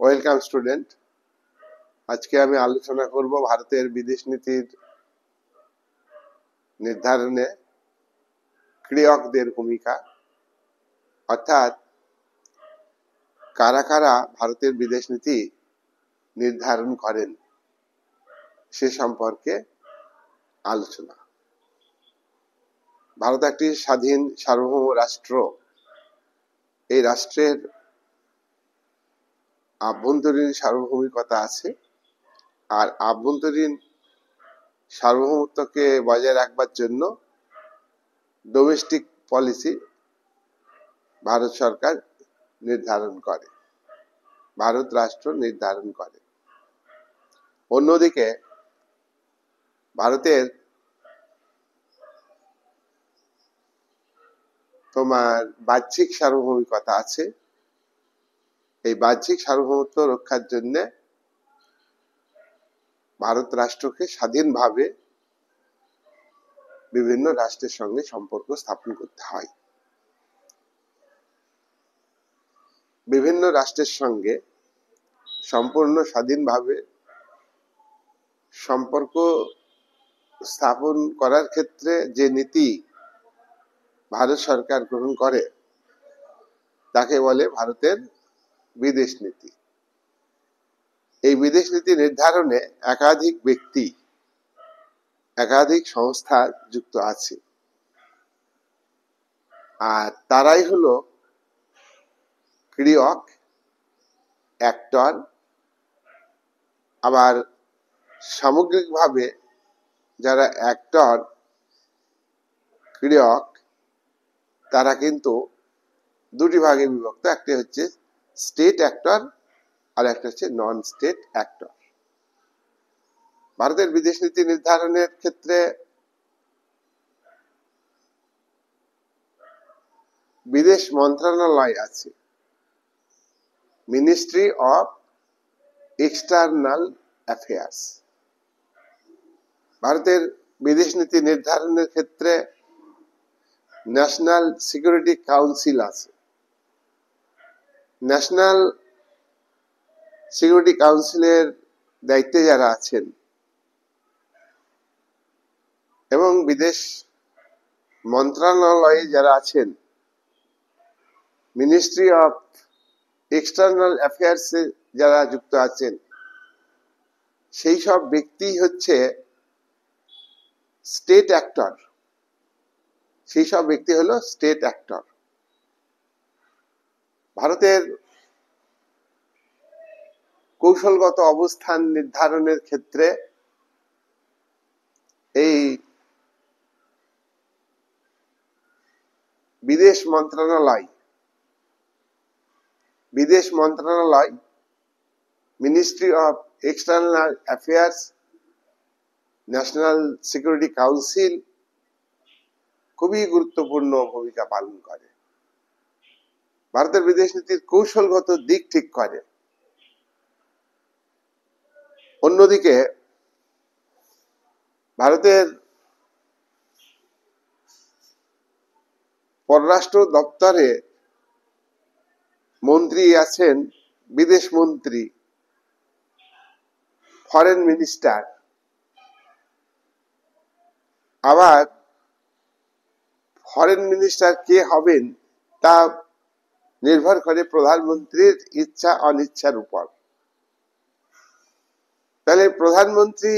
Welcome student. আজকে আমি আলোচনা করব ভারতের বিদেশ নীতির নির্ধারণে ক্রিয়কদের ভূমিকা, অর্থাৎ কারা কারা ভারতের বিদেশ নীতি নির্ধারণ করেন সে সম্পর্কে আলোচনা। ভারত একটি স্বাধীন সার্বভৌম রাষ্ট্র। এই রাষ্ট্রের আভ্যন্তরীণ সার্বভৌমিকতা আছে, আর আভ্যন্তরীণ সার্বভৌমত্বকে বজায় রাখবার জন্য ডোমেস্টিক পলিসি ভারত সরকার নির্ধারণ করে, ভারত রাষ্ট্র নির্ধারণ করে। অন্যদিকে ভারতের বাহ্যিক সার্বভৌমিকতা আছে। এই বাহ্যিক সার্বভৌমত্ব রক্ষার জন্য ভারত রাষ্ট্রকে স্বাধীনভাবে বিভিন্ন রাষ্ট্রের সঙ্গে সম্পর্ক স্থাপন করতে হয়। বিভিন্ন রাষ্ট্রের সঙ্গে সম্পূর্ণ স্বাধীনভাবে সম্পর্ক স্থাপন করার ক্ষেত্রে যে নীতি ভারত সরকার গ্রহণ করে তাকে বলে ভারতের বিদেশ নীতি। এই বিদেশ নীতি নির্ধারণে একাধিক ব্যক্তি, একাধিক সংস্থা যুক্ত আছে, আর তারাই হলো ক্রিয়ক, অ্যাক্টর। আবার সামগ্রিকভাবে যারা অ্যাক্টর, ক্রিয়ক, তারা কিন্তু দুটি ভাগে বিভক্ত। একটি হচ্ছে স্টেট অ্যাক্টর আর একটা হচ্ছে নন স্টেট অ্যাক্টর। ভারতের বিদেশ নীতি নির্ধারণের ক্ষেত্রে বিদেশ মন্ত্রণালয় আছে, মিনিস্ট্রি অফ এক্সটার্নাল অ্যাফেয়ার্স। ভারতের বিদেশ নীতি নির্ধারণের ক্ষেত্রে ন্যাশনাল সিকিউরিটি কাউন্সিল আছে। ন্যাশনাল সিকিউরিটি কাউন্সিলের দায়িত্বে যারা আছেন এবং বিদেশ মন্ত্রণালয়ে যারা আছেন, মিনিস্ট্রি অফ এক্সটার্নাল অ্যাফেয়ার্সে যারা যুক্ত আছেন, সেই সব ব্যক্তি হচ্ছে স্টেট অ্যাক্টর। সেই সব ব্যক্তি হলো স্টেট অ্যাক্টর। ভারতের কৌশলগত অবস্থান নির্ধারণের ক্ষেত্রে এই বিদেশ মন্ত্রণালয়, ministry of external affairs, national security council খুবই গুরুত্বপূর্ণ ভূমিকা পালন করে। ভারতের বিদেশ নীতির কৌশলগত দিক ঠিক করে। অন্যদিকে ভারতের পররাষ্ট্র দপ্তরে মন্ত্রী আছেন বিদেশ মন্ত্রী, ফরেন মিনিস্টার। আবার ফরেন মিনিস্টার কে হবেন তা নির্ভর করে প্রধানমন্ত্রীর ইচ্ছা অনিচ্ছার উপর। তাহলে প্রধানমন্ত্রী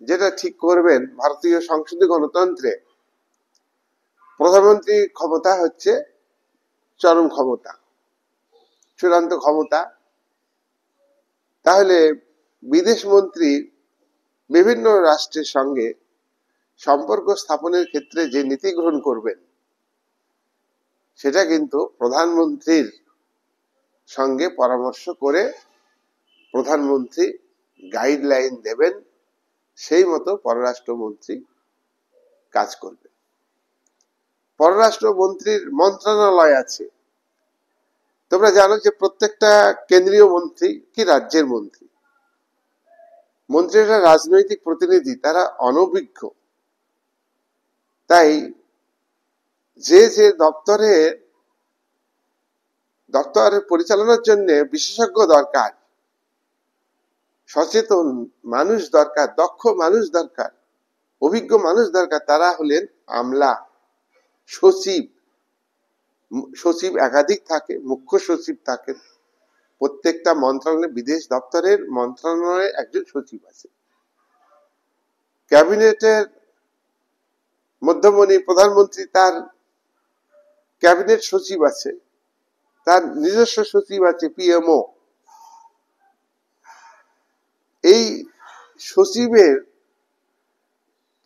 যেটা ঠিক করবেন, ভারতীয় সংসদীয় গণতন্ত্রে প্রধানমন্ত্রীর ক্ষমতা হচ্ছে চরম ক্ষমতা, চূড়ান্ত ক্ষমতা। তাহলে বিদেশ মন্ত্রী বিভিন্ন রাষ্ট্রের সঙ্গে সম্পর্ক স্থাপনের ক্ষেত্রে যে নীতি গ্রহণ করবেন সেটা কিন্তু প্রধানমন্ত্রীর সঙ্গে পরামর্শ করে প্রধানমন্ত্রী গাইডলাইন দেবেন, সেই মতো পররাষ্ট্রমন্ত্রী কাজ করবেন। পররাষ্ট্রমন্ত্রীর মন্ত্রণালয় আছে। তোমরা জানো যে প্রত্যেকটা কেন্দ্রীয় মন্ত্রী কি রাজ্যের মন্ত্রী, মন্ত্রীরা রাজনৈতিক প্রতিনিধি, তারা অনভিজ্ঞ। তাই যে যে দপ্তরে দপ্তর পরিচালনার জন্য বিশেষজ্ঞ দরকার, সচেতন মানুষ দরকার, দক্ষ মানুষ দরকার, অভিজ্ঞ মানুষ দরকার। তারা হলেন আমলা, সচিব। সচিব একাধিক থাকে, মুখ্য সচিব থাকেন প্রত্যেকটা মন্ত্রণালয়। বিদেশ দপ্তরের মন্ত্রণালয়ে একজন সচিব আছে। ক্যাবিনেটের মধ্যমণি প্রধানমন্ত্রী, তার ক্যাবিনেট সচিব আছে, তার নিজস্ব সচিব আছে, পিএমও। এই সচিবের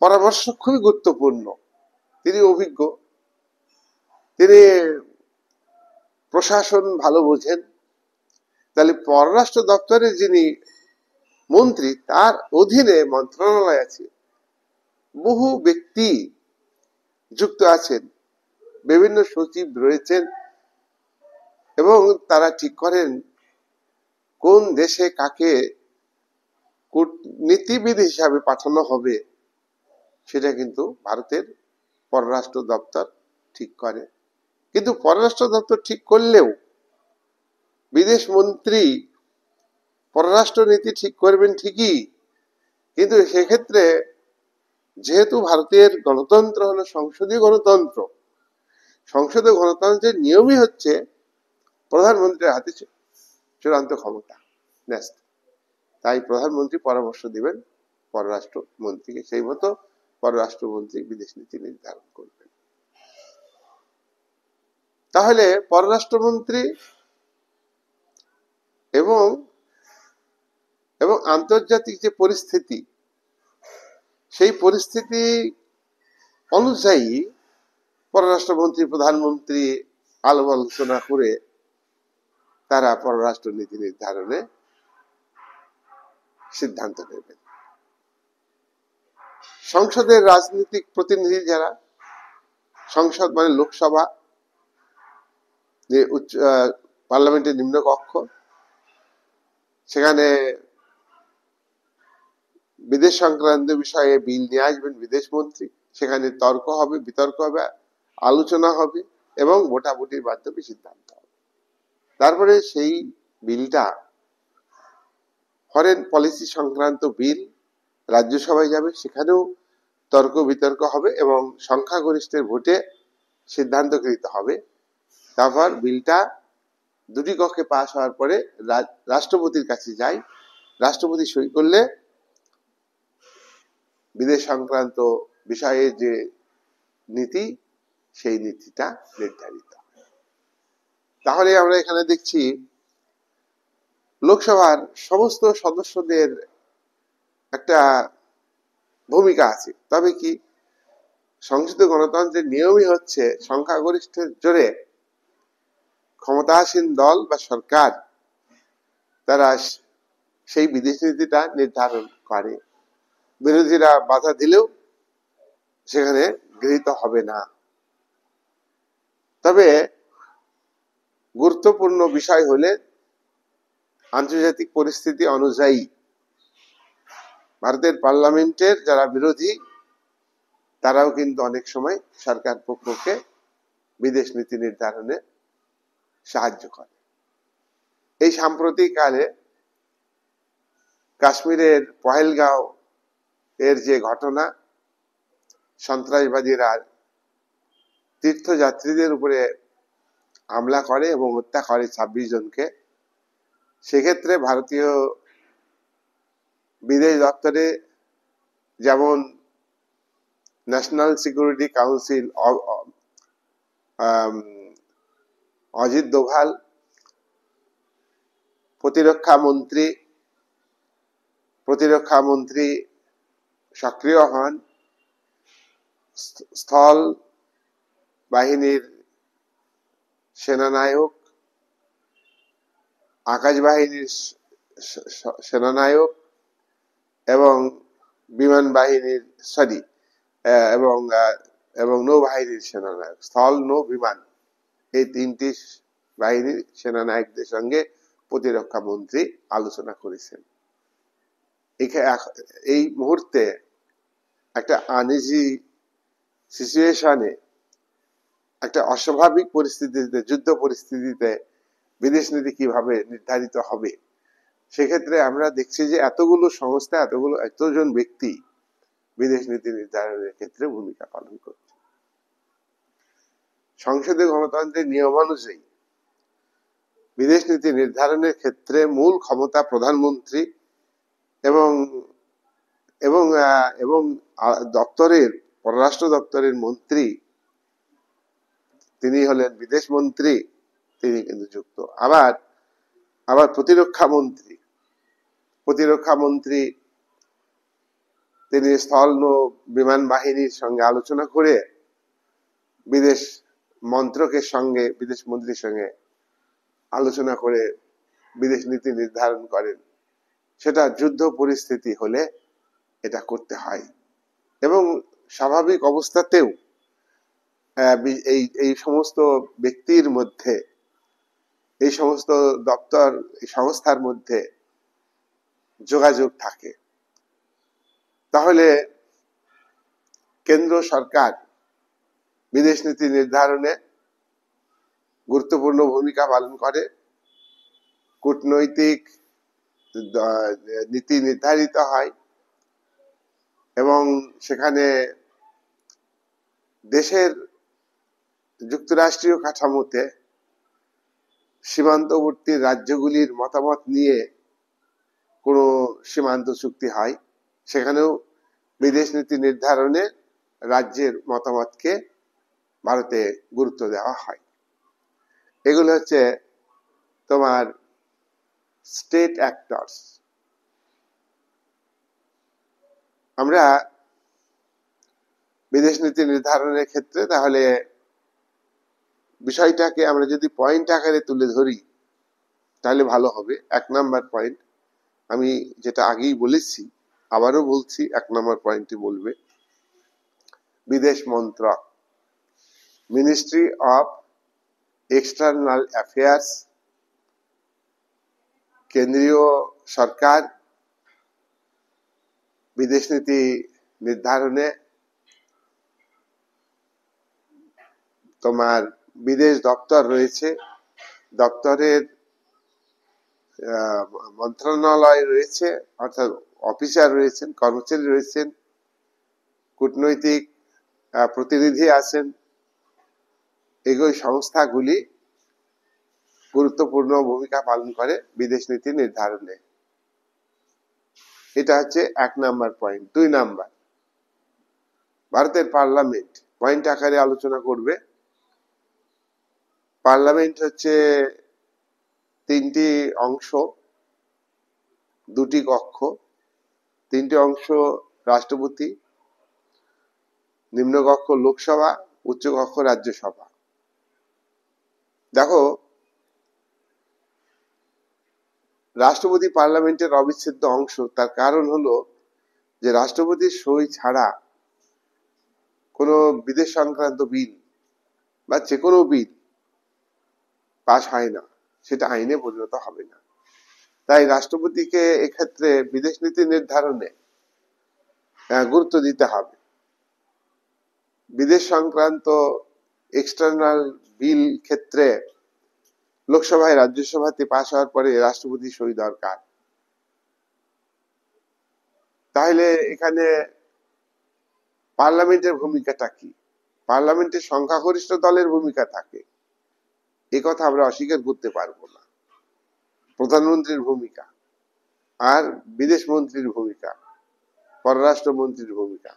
পরামর্শ খুবই গুরুত্বপূর্ণ। তিনি অভিজ্ঞ, তিনি প্রশাসন ভালো বোঝেন। তাহলে পররাষ্ট্র দপ্তরের যিনি মন্ত্রী, তার অধীনে মন্ত্রণালয় আছে, বহু ব্যক্তি যুক্ত আছেন, বিভিন্ন সচিব রয়েছেন, এবং তারা ঠিক করেন কোন দেশে কাকে কূটনীতিবিদ হিসাবে পাঠানো হবে। সেটা কিন্তু ভারতের পররাষ্ট্র দপ্তর ঠিক করে। কিন্তু পররাষ্ট্র দপ্তর ঠিক করলেও বিদেশ মন্ত্রী পররাষ্ট্র নীতি ঠিক করবেন ঠিকই, কিন্তু সেক্ষেত্রে যেহেতু ভারতের গণতন্ত্র হলো সংসদীয় গণতন্ত্র, সংসদীয় গণতন্ত্রের নিয়মই হচ্ছে প্রধানমন্ত্রীর হাতে চূড়ান্ত ক্ষমতা ন্যস্ত। তাই প্রধানমন্ত্রী পরামর্শ দিবেন পররাষ্ট্র মন্ত্রীকে, সেই মতো পররাষ্ট্রমন্ত্রী বিদেশ নীতি নির্ধারণ করবেন। তাহলে পররাষ্ট্রমন্ত্রী এবং এবং আন্তর্জাতিক যে পরিস্থিতি, সেই পরিস্থিতি অনুযায়ী পররাষ্ট্রমন্ত্রী প্রধানমন্ত্রী আলাপ আলোচনা করে তারা পররাষ্ট্র নীতি নির্ধারণে সিদ্ধান্ত নেবেন। সংসদের রাজনৈতিক প্রতিনিধি যারা, সংসদ মানে লোকসভা, যে পার্লামেন্টের নিম্নকক্ষ, সেখানে বিদেশ সংক্রান্ত বিষয়ে বিল নিয়ে আসবেন বিদেশ মন্ত্রী। সেখানে তর্ক হবে, বিতর্ক হবে, আলোচনা হবে এবং ভোটাভুটির মাধ্যমে সিদ্ধান্ত হবে। তারপরে সেই বিলটা, ফরেন পলিসি সংক্রান্ত বিল, রাজ্যসভায় যাবে, সেখানেও তর্ক বিতর্ক হবে এবং সংখ্যাগরিষ্ঠের ভোটে সিদ্ধান্ত গৃহীত হবে। তারপর বিলটা দুটি কক্ষে পাশ হওয়ার পরে রাষ্ট্রপতির কাছে যায়। রাষ্ট্রপতি সই করলে বিদেশ সংক্রান্ত বিষয়ে যে নীতি, সেই নীতিটা নির্ধারিত হয়। তাহলে আমরা এখানে দেখছি লোকসভার সমস্ত সদস্যদের একটা ভূমিকা আছে। তবে কি, সংসদীয় গণতন্ত্রের নিয়মই হচ্ছে সংখ্যাগরিষ্ঠের জোরে ক্ষমতাসীন দল বা সরকার তারা সেই বিদেশ নীতিটা নির্ধারণ করে। বিরোধীরা বাধা দিলেও সেখানে গৃহীত হবে না। তবে গুরুত্বপূর্ণ বিষয় হলে আন্তর্জাতিক পরিস্থিতি অনুযায়ী ভারতের পার্লামেন্টের যারা বিরোধী, তারাও কিন্তু অনেক সময় সরকার পক্ষকে বিদেশ নীতি নির্ধারণে সাহায্য করে। এই সাম্প্রতিককালে কাশ্মীরের পহেলগাঁও এর যে ঘটনা, সন্ত্রাসবাদীরা তীর্থযাত্রীদের উপরে হামলা করে এবং হত্যা করে 26 জনকে, সেক্ষেত্রে ভারতীয় বিদেশ দপ্তরে যেমন national security council, Ajit Doval, প্রতিরক্ষা মন্ত্রী সক্রিয় হন, স্থল বাহিনীর সেনানায়ক, আকাশ বাহিনীর সেনানায়ক এবং বিমান বাহিনীর এবং নৌবাহিনীর সেনানায়ক, স্থল, নৌ, বিমান, এই তিনটি বাহিনীর সেনানায়কদের সঙ্গে প্রতিরক্ষা মন্ত্রী আলোচনা করেছেন। এই মুহূর্তে একটা আনইজি সিচুয়েশনে, একটা অস্বাভাবিক পরিস্থিতিতে, যুদ্ধ পরিস্থিতিতে বিদেশ নীতি কিভাবে নির্ধারিত হবে, সেক্ষেত্রে আমরা দেখছি যে এতগুলো সংস্থা, এতজন ব্যক্তি বিদেশ নীতি নির্ধারণের ক্ষেত্রে ভূমিকা পালন করছে। সংসদীয় গণতন্ত্রের নিয়মানুযায়ী বিদেশ নীতি নির্ধারণের ক্ষেত্রে মূল ক্ষমতা প্রধানমন্ত্রী এবং এবং এবং দপ্তরের, পররাষ্ট্র দপ্তরের মন্ত্রী, তিনি হলেন বিদেশ মন্ত্রী, তিনি কিন্তু যুক্ত। আবার প্রতিরক্ষা মন্ত্রী তিনি স্থল নৌ বিমান বাহিনীর সঙ্গে আলোচনা করে বিদেশ মন্ত্রকের সঙ্গে, বিদেশ মন্ত্রীর সঙ্গে আলোচনা করে বিদেশ নীতি নির্ধারণ করেন। সেটা যুদ্ধ পরিস্থিতি হলে এটা করতে হয়। এবং স্বাভাবিক অবস্থাতেও এই সমস্ত ব্যক্তির মধ্যে, এই সমস্ত দপ্তর, এই সংস্থার মধ্যে যোগাযোগ থাকে। তাহলে কেন্দ্র সরকার বিদেশ নীতি নির্ধারণে গুরুত্বপূর্ণ ভূমিকা পালন করে। কূটনৈতিক নীতি নির্ধারিত হয় এবং সেখানে দেশের যুক্তরাষ্ট্রীয় কাঠামোতে সীমান্তবর্তী রাজ্যগুলির মতামত নিয়ে কোনো সীমান্ত চুক্তি হয়, সেখানেও বিদেশ নীতি নির্ধারণে রাজ্যের মতামতকে ভারতে গুরুত্ব দেওয়া হয়। এগুলো হচ্ছে তোমার স্টেট অ্যাক্টরস। আমরা বিদেশ নীতি নির্ধারণের ক্ষেত্রে তাহলে বিষয়টাকে আমরা যদি পয়েন্ট আকারে তুলে ধরি তাহলে ভালো হবে। 1 নাম্বার পয়েন্ট, আমি যেটা আগেই বলেছি, আবারও বলছি, 1 নাম্বার পয়েন্টে বলবে বিদেশ মন্ত্রক, মিনিস্ট্রি অফ এক্সটার্নাল অ্যাফেয়ার্স, কেন্দ্রীয় সরকার বিদেশ নীতি নির্ধারণে তোমার বিদেশ দপ্তর রয়েছে, দপ্তরের মন্ত্রণালয় রয়েছে, অর্থাৎ অফিসার রয়েছেন, কর্মচারী রয়েছেন, কূটনৈতিক প্রতিনিধি আছেন। এগুলো সংস্থাগুলি গুরুত্বপূর্ণ ভূমিকা পালন করে বিদেশ নীতি নির্ধারণে। এটা হচ্ছে 1 নাম্বার পয়েন্ট। 2 নাম্বার, ভারতের পার্লামেন্ট পয়েন্ট আকারে আলোচনা করবে। পার্লামেন্ট হচ্ছে 3টি অংশ, 2টি কক্ষ। 3টি অংশ রাষ্ট্রপতি, নিম্নকক্ষ লোকসভা, উচ্চকক্ষ রাজ্যসভা। দেখো, রাষ্ট্রপতি পার্লামেন্টের অবিচ্ছেদ্য অংশ। তার কারণ হলো যে রাষ্ট্রপতির সই ছাড়া কোনো বিদেশ সংক্রান্ত বিল বা যে কোনো বিল পাশ হয় না, সেটা আইনে পরিণত হবে না। তাই রাষ্ট্রপতিকে এক্ষেত্রে বিদেশ নীতি নির্ধারণে গুরুত্ব দিতে হবে। বিদেশ সংক্রান্ত এক্সটার্নাল বিল ক্ষেত্রে লোকসভায়, রাজ্যসভাতে পাশ হওয়ার পরে রাষ্ট্রপতি সই দরকার। তাহলে এখানে পার্লামেন্টের ভূমিকাটা কি? পার্লামেন্টের সংখ্যাগরিষ্ঠ দলের ভূমিকা থাকে, এ কথা আমরা অস্বীকার করতে পারবো না। প্রধানমন্ত্রীর ভূমিকা, আর বিদেশ মন্ত্রীর ভূমিকা, পররাষ্ট্র মন্ত্রীর ভূমিকা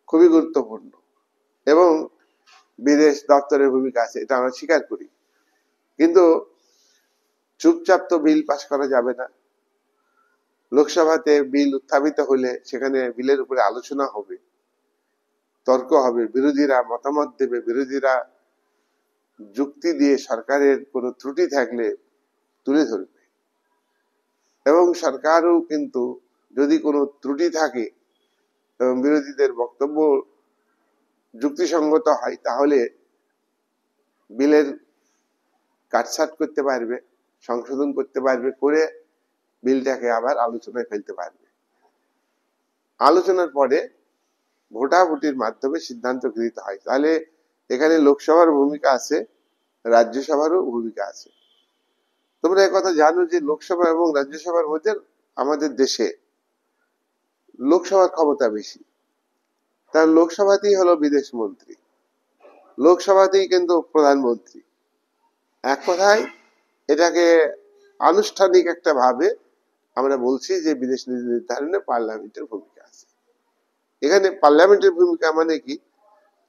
খুবই গুরুত্বপূর্ণ, এবং বিদেশ দপ্তরের ভূমিকা আছে, এটা আমরা স্বীকার করি। কিন্তু চুপচাপ তো বিল পাস করা যাবে না। লোকসভাতে বিল উত্থাপিত হলে সেখানে বিলের উপরে আলোচনা হবে, তর্ক হবে, বিরোধীরা মতামত দেবে, বিরোধীরা যুক্তি দিয়ে সরকারের কোনো ত্রুটি থাকলে তুলে ধরবে, এবং সরকারও কিন্তু যদি কোনো ত্রুটি থাকে এবং বিরোধীদের বক্তব্য যুক্তিসঙ্গত হয়, তাহলে বিলের কাটছাট করতে পারবে, সংশোধন করতে পারবে, করে বিলটাকে আবার আলোচনায় ফেলতে পারবে। আলোচনার পরে ভোটাভুটির মাধ্যমে সিদ্ধান্ত গৃহীত হয়। তাহলে এখানে লোকসভার ভূমিকা আছে, রাজ্যসভারও ভূমিকা আছে। তোমরা একথা জানো যে লোকসভা এবং রাজ্যসভার মধ্যে আমাদের দেশে লোকসভার ক্ষমতা বেশি, তার লোকসভাতেই হলো বিদেশ মন্ত্রী, লোকসভাতেই কিন্তু প্রধানমন্ত্রী। এক কথায় এটাকে আনুষ্ঠানিক একটা ভাবে আমরা বলছি যে বিদেশ নীতি নির্ধারণে পার্লামেন্টের ভূমিকা আছে। এখানে পার্লামেন্টের ভূমিকা মানে কি,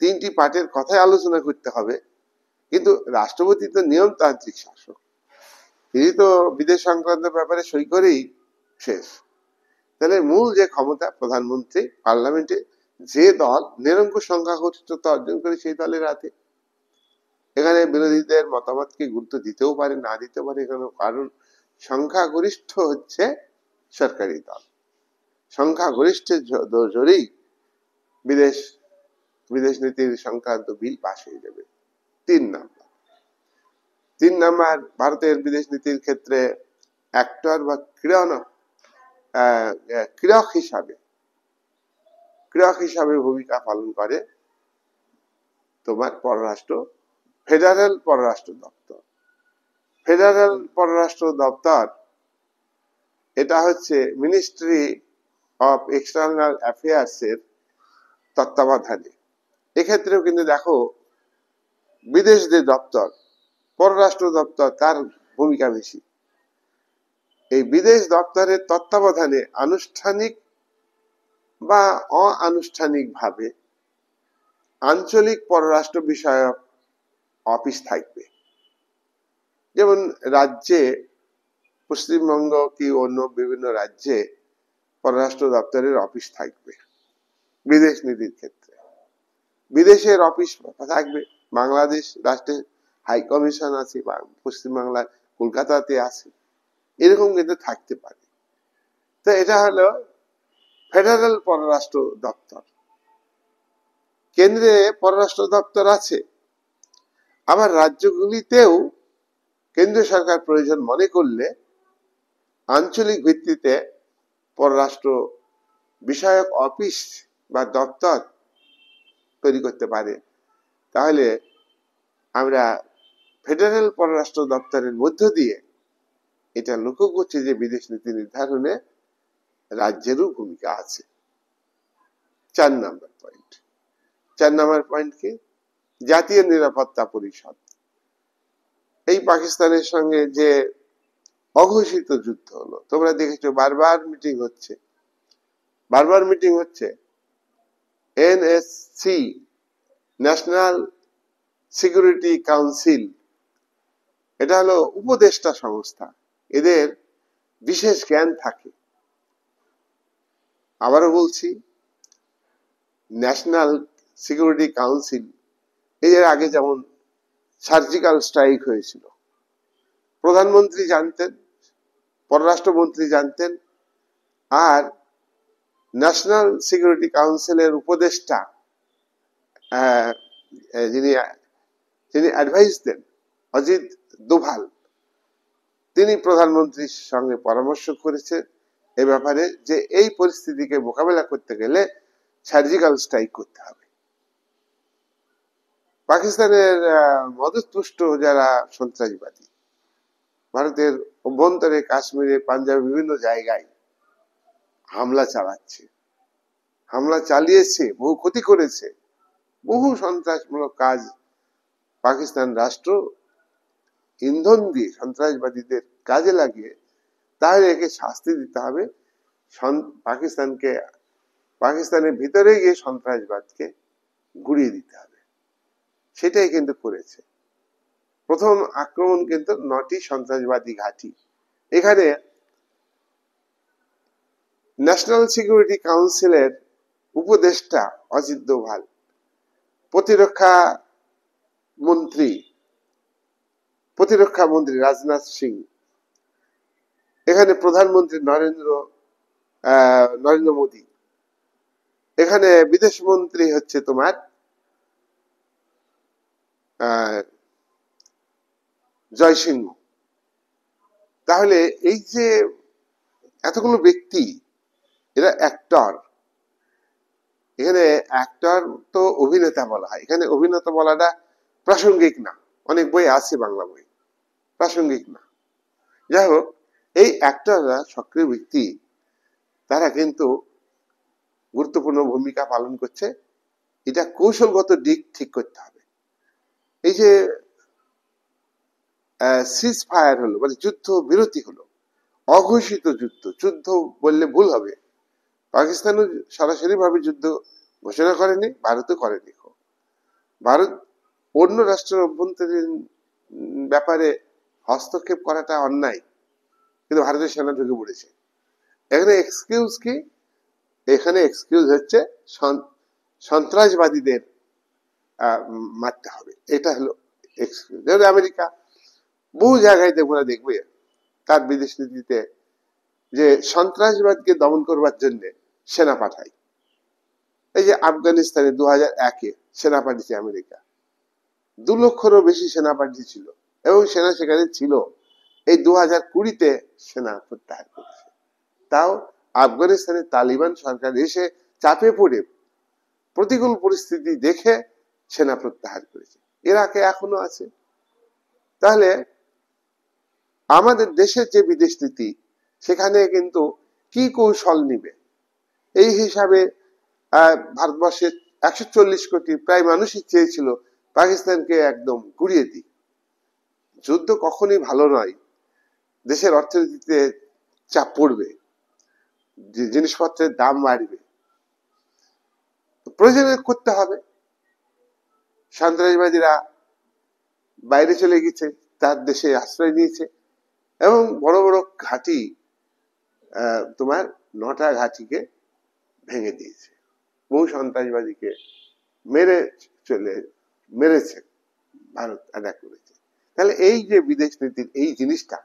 তিনটি পার্টের কথাই আলোচনা করতে হবে, কিন্তু রাষ্ট্রপতি তো নিয়মতান্ত্রিক শাসক, তিনি তো বিদেশ সংক্রান্ত ব্যাপারে সই করেই শেষ। তাহলে মূল যে ক্ষমতা প্রধানমন্ত্রী, পার্লামেন্টে যে দল নিরঙ্কুশ সংখ্যাগরিষ্ঠতা অর্জন করে সেই দলের হাতে। এখানে বিরোধীদের মতামতকে গুরুত্ব দিতেও পারে, না দিতে পারে, কারণ সংখ্যাগরিষ্ঠ হচ্ছে সরকারি দল, সংখ্যাগরিষ্ঠের জোরেই বিদেশ বিদেশ নীতির সংক্রান্ত বিল পাশ হয়ে যাবে। 3 নাম্বার ভারতের বিদেশ নীতির ক্ষেত্রে অ্যাক্টর বা ক্রীড়ক হিসাবে ভূমিকা পালন করে তোমার ফেডারেল পররাষ্ট্র দপ্তর। ফেডারেল পররাষ্ট্র দপ্তর এটা হচ্ছে মিনিস্ট্রি অফ এক্সটার্নাল অ্যাফেয়ার্স এর তত্ত্বাবধানে। এক্ষেত্রেও কিন্তু দেখো বিদেশ যে দপ্তর, পররাষ্ট্র দপ্তর, তার ভূমিকা বেশি। এই বিদেশ দপ্তরের তত্ত্বাবধানে আনুষ্ঠানিক বা অনানুষ্ঠানিক ভাবে আঞ্চলিক পররাষ্ট্র বিষয়ক অফিস থাকবে। যেমন রাজ্যে, পশ্চিমবঙ্গ কি অন্য বিভিন্ন রাজ্যে পররাষ্ট্র দপ্তরের অফিস থাকবে বিদেশ নীতির ক্ষেত্রে। বিদেশের অফিস থাকবে, বাংলাদেশ রাষ্ট্রের হাই কমিশন আছে, পশ্চিমবাংলার কলকাতাতে আছে, এরকম কিন্তু থাকতে পারে। তো এটা হলো ফেডারেল পররাষ্ট্র দপ্তর। কেন্দ্রে পররাষ্ট্র দপ্তর আছে, আবার রাজ্যগুলিতেও কেন্দ্রীয় সরকার প্রয়োজন মনে করলে আঞ্চলিক ভিত্তিতে পররাষ্ট্র বিষয়ক অফিস বা দপ্তর তৈরি করতে পারে। তাহলে আমরা ফেডারেল পররাষ্ট্র দপ্তরের মধ্য দিয়ে এটা লক্ষ্য করছি যে বিদেশ নীতি নির্ধারণে রাজ্যেরও ভূমিকা আছে। 4 নাম্বার পয়েন্ট কি, জাতীয় নিরাপত্তা পরিষদ। এই পাকিস্তানের সঙ্গে যে অঘোষিত যুদ্ধ হলো, তোমরা দেখেছো বারবার মিটিং হচ্ছে। এনএসসি, ন্যাশনাল সিকিউরিটি কাউন্সিল, এটা হলো উপদেষ্টা সংস্থা, এদের বিশেষ জ্ঞান থাকে। আবারও বলছি, ন্যাশনাল সিকিউরিটি কাউন্সিল, এর আগে যেমন সার্জিক্যাল স্ট্রাইক হয়েছিল, প্রধানমন্ত্রী জানতেন, পররাষ্ট্রমন্ত্রী জানতেন, আর ন্যাশনাল সিকিউরিটি কাউন্সিলের উপদেষ্টা যিনি অ্যাডভাইস দেন, অজিত দোভাল, তিনি প্রধানমন্ত্রীর সঙ্গে পরামর্শ করেছেন এ ব্যাপারে যে এই পরিস্থিতিকে মোকাবেলা করতে গেলে সার্জিক্যাল স্ট্রাইক করতে হবে। পাকিস্তানের মদতপুষ্ট যারা সন্ত্রাসবাদী ভারতের অভ্যন্তরে, কাশ্মীরে, পাঞ্জাবে বিভিন্ন জায়গায় হামলা চালিয়েছে, বহু ক্ষতি করেছে, বহু সন্ত্রাসমূলক কাজ পাকিস্তান রাষ্ট্র ইন্ধন দিয়ে সন্ত্রাসবাদীদের কাজে লাগিয়ে, তাহলে একে শাস্তি দিতে হবে। পাকিস্তানের ভিতরে গিয়ে সন্ত্রাসবাদকে গুড়িয়ে দিতে হবে, সেটাই কিন্তু করেছে। প্রথম আক্রমণ কিন্তু 9টি সন্ত্রাসবাদী ঘাঁটি। এখানে ন্যাশনাল সিকিউরিটি কাউন্সিলের উপদেষ্টা অজিত দোভাল, প্রতিরক্ষা মন্ত্রী রাজনাথ সিং, এখানে প্রধানমন্ত্রী নরেন্দ্র মোদী, এখানে বিদেশ মন্ত্রী হচ্ছে তোমার জয়সিংহ। তাহলে এই যে এতগুলো ব্যক্তি, এরা অ্যাক্টর। এখানে অ্যাক্টর তো অভিনেতা বলা হয়, এখানে অভিনেতা বলাটা প্রাসঙ্গিক না। অনেক বই আছে, বাংলা বই, প্রাসঙ্গিক না। যাই হোক, এই অ্যাক্টররা সক্রিয় ব্যক্তি, তারা কিন্তু গুরুত্বপূর্ণ ভূমিকা পালন করছে। এটা কৌশলগত দিক ঠিক করতে হবে। এই যে সিজ ফায়ার হলো, মানে যুদ্ধ বিরতি হলো, অঘোষিত যুদ্ধ, যুদ্ধ বললে ভুল হবে, পাকিস্তানও সরাসরি ভাবে যুদ্ধ ঘোষণা করেনি, ভারতও করেনি। ভারত অন্য রাষ্ট্রের অভ্যন্তরীণ ব্যাপারে হস্তক্ষেপ করাটা অন্যায়, কিন্তু ভারতের সেনা ঢুকে পড়েছে। এখানে এক্সকিউজ কি? এখানে এক্সকিউজ হচ্ছে সন্ত্রাসবাদীদের মারতে হবে, এটা হলো এক্সকিউজ। যেমন আমেরিকা বহু জায়গায় দেখবে তার বিদেশ নীতিতে যে সন্ত্রাসবাদকে দমন করবার জন্য সেনা পাঠায়। এই যে আফগানিস্তানে 2001-এ সেনা পাঠিয়েছে আমেরিকা, 2 লক্ষেরও বেশি সেনা পাঠিয়েছিল, এবং সেনা সেখানে ছিল। এই 2020-তে সেনা প্রত্যাহার করেছে। তাও আফগানিস্তানের তালিবান সরকার এসে চাপে পড়ে প্রতিকূল পরিস্থিতি দেখে সেনা প্রত্যাহার করেছে। ইরাকে এখনো আছে। তাহলে আমাদের দেশের যে বিদেশ নীতি, সেখানে কিন্তু কি কৌশল নিবে, এই হিসাবে ভারতবর্ষের 140 কোটি প্রায় মানুষই চেয়েছিল পাকিস্তানকে একদম গুড়িয়ে দিই। যুদ্ধ কখনই ভালো নয়, দেশের অর্থনীতিতে চাপ পড়বে, জিনিসপত্রের দাম বাড়বে, প্রয়োজনে করতে হবে। সন্ত্রাসবাদীরা বাইরে চলে গেছে, তার দেশে আশ্রয় নিয়েছে, এবং বড় বড় ঘাঁটি, তোমার 9টা ঘাঁটিকে ভেঙে দিয়েছে, বহু সন্ত্রাসবাদীকে মেরেছে, ভারত অ্যাটাক করেছে। তাহলে এই যে বিদেশ নীতির এই জিনিসটা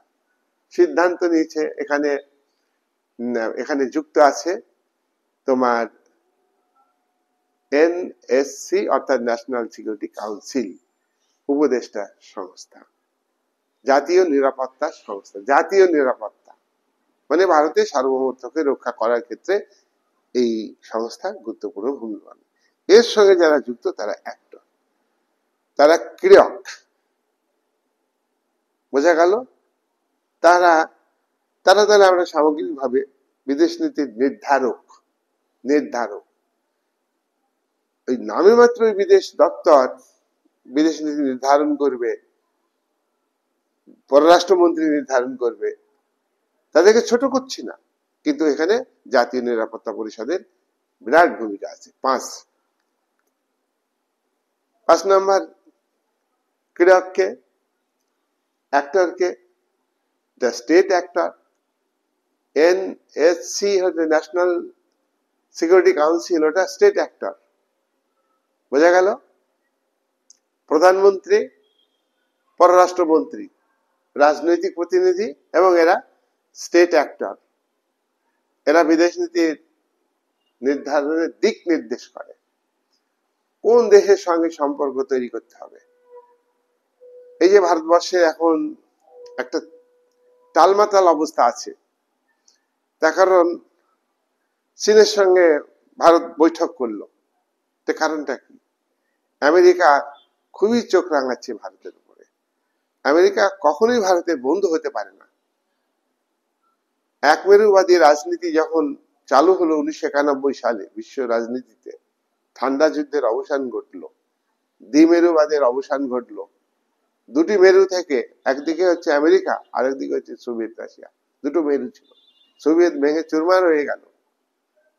সিদ্ধান্ত নিয়েছে, এখানে যুক্ত আছে তোমার এনএসসি, অর্থাৎ ন্যাশনাল সিকিউরিটি কাউন্সিল, উপদেষ্টা সংস্থা, জাতীয় নিরাপত্তা সংস্থা। জাতীয় নিরাপত্তা মানে ভারতের সার্বভৌমত্বকে রক্ষা করার ক্ষেত্রে এই সংস্থা গুরুত্বপূর্ণ ভূমিকা। এর সঙ্গে যারা যুক্ত তারা অ্যাক্টর, তারা ক্রিয়ক, বোঝা গেল? তারা আমরা সামগ্রিকভাবে বিদেশ নীতির নির্ধারক। ওই নামে মাত্র বিদেশ দপ্তর বিদেশ নীতি নির্ধারণ করবে, পররাষ্ট্রমন্ত্রী নির্ধারণ করবে, তাদেরকে ছোট করছি না, কিন্তু এখানে জাতীয় নিরাপত্তা পরিষদের বিরাট ভূমিকা আছে। 5 নম্বর ক্রীড়ককে, অ্যাক্টরকে, দ্য স্টেট অ্যাক্টর। এনএসসি হচ্ছে ন্যাশনাল সিকিউরিটি কাউন্সিল, ওটা স্টেট অ্যাক্টর, বোঝা গেল? প্রধানমন্ত্রী, পররাষ্ট্রমন্ত্রী রাজনৈতিক প্রতিনিধি, এবং এরা স্টেট অ্যাক্টর। এরা বিদেশ নীতির নির্ধারণের দিক নির্দেশ করে, কোন দেশের সঙ্গে সম্পর্ক তৈরি করতে হবে। এই যে ভারতবর্ষে এখন একটা টালমাটাল অবস্থা আছে, তার কারণ চীনের সঙ্গে ভারত বৈঠক করলো। কারণটা কি? আমেরিকা খুবই চোখ রাঙাচ্ছে ভারতের উপরে। আমেরিকা কখনোই ভারতের বন্ধু হতে পারে না। একমেরুবাদী রাজনীতি যখন চালু হলো 1991 সালে বিশ্ব রাজনীতিতে, ঠান্ডা যুদ্ধের অবসান ঘটলো, দ্বিমেরুবাদের অবসান ঘটলো। দুটি মেরু থেকে একদিকে হচ্ছে আমেরিকা, আরেকদিকে হচ্ছে সোভিয়েত রাশিয়া, দুটো মেরু ছিল। সোভিয়েত ভেঙে চুরমার হয়ে গেল,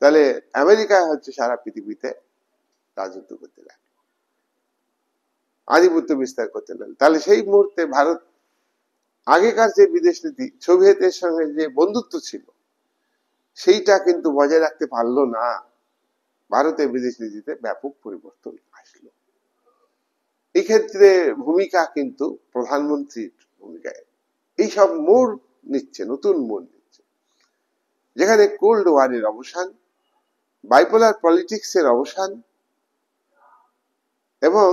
তাহলে আমেরিকা হচ্ছে সারা পৃথিবীতে রাজত্ব করতে লাগলো, আধিপত্য বিস্তার করতে লাগলো। তাহলে সেই মুহূর্তে ভারত আগেকার যে বিদেশ নীতি, সোভিয়েতের সঙ্গে যে বন্ধুত্ব ছিল, সেইটা কিন্তু বজায় রাখতে পারলো না। ভারতের বিদেশ নীতিতে ব্যাপক পরিবর্তন আসলো। এই ক্ষেত্রে ভূমিকা কিন্তু প্রধানমন্ত্রীর ভূমিকায় এইসব মোড় নিচ্ছে, নতুন মোড় নিচ্ছে, যেখানে কোল্ড ওয়ারের অবসান, বাইপোলার পলিটিক্স এর অবসান, এবং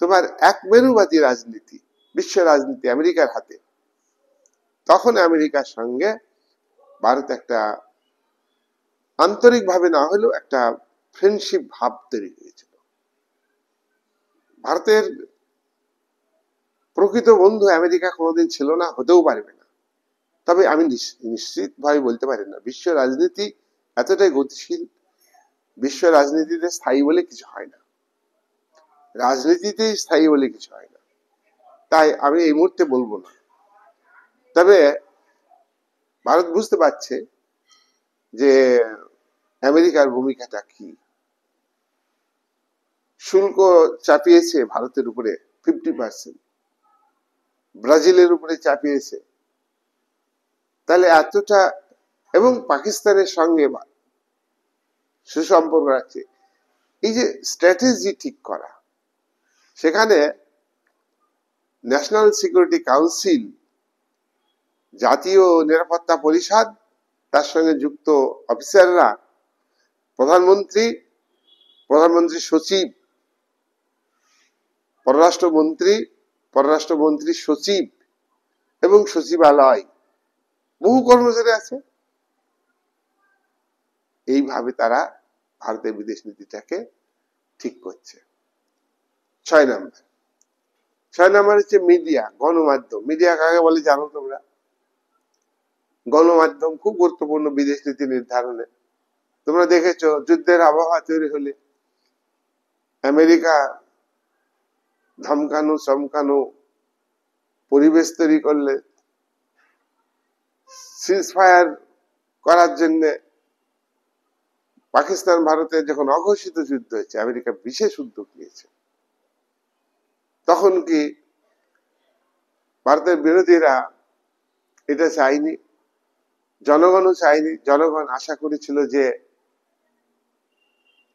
তোমার একমেরুবাদী রাজনীতি, বিশ্ব রাজনীতি আমেরিকার হাতে। তখন আমেরিকার সঙ্গে ভারত একটা আন্তরিকভাবে না হলেও একটা ফ্রেন্ডশিপ ভাব তৈরি হয়েছিল। ভারতের প্রকৃত বন্ধু আমেরিকা কোনোদিন ছিল না, হতেও পারবে না। তবে আমি নিশ্চিত ভাবে বলতে পারি না, বিশ্ব রাজনীতি এতটাই গতিশীল, বিশ্ব রাজনীতিতে স্থায়ী বলে কিছু হয় না, রাজনীতিতেই স্থায়ী বলে কিছু হয় না, তাই আমি এই মুহূর্তে বলবো না। তবে ভারত বুঝতে পারছে যে আমেরিকার ভূমিকাটা কি। শুল্ক চাপিয়েছে ভারতের উপরে 50%, ব্রাজিলের উপরে চাপিয়েছে, তাহলে এতটা, এবং পাকিস্তানের সঙ্গে সুসম্পর্ক রাখছে। এই যে স্ট্র্যাটেজি ঠিক করা, সেখানে ন্যাশনাল সিকিউরিটি কাউন্সিল, জাতীয় নিরাপত্তা পরিষদ, তার সঙ্গে যুক্ত অফিসাররা, প্রধানমন্ত্রী, প্রধানমন্ত্রী সচিব, পররাষ্ট্রমন্ত্রী, পররাষ্ট্রমন্ত্রী সচিব এবং সচিবালয়, বহু কর্মচারী আছে। এইভাবে তারা ভারতের বিদেশ নীতিটাকে ঠিক করছে। 6 নম্বর, 6 নম্বর হচ্ছে মিডিয়া, গণমাধ্যম। মিডিয়া কাকে বলে জানো তোমরা? গণমাধ্যম খুব গুরুত্বপূর্ণ বিদেশ নীতি নির্ধারণে। তোমরা দেখেছো যুদ্ধের আবহাওয়া তৈরি হলে আমেরিকা ধমকানো চমকানো পরিবেশ তৈরি করলে, সিজ ফায়ার করার জন্য পাকিস্তান ভারতে যখন অঘোষিত যুদ্ধ হয়েছে, আমেরিকা বিশেষ উদ্যোগ নিয়েছে। তখন কি ভারতের বিরোধীরা এটা চায়নি, জনগণও চায়নি। জনগণ আশা করেছিল যে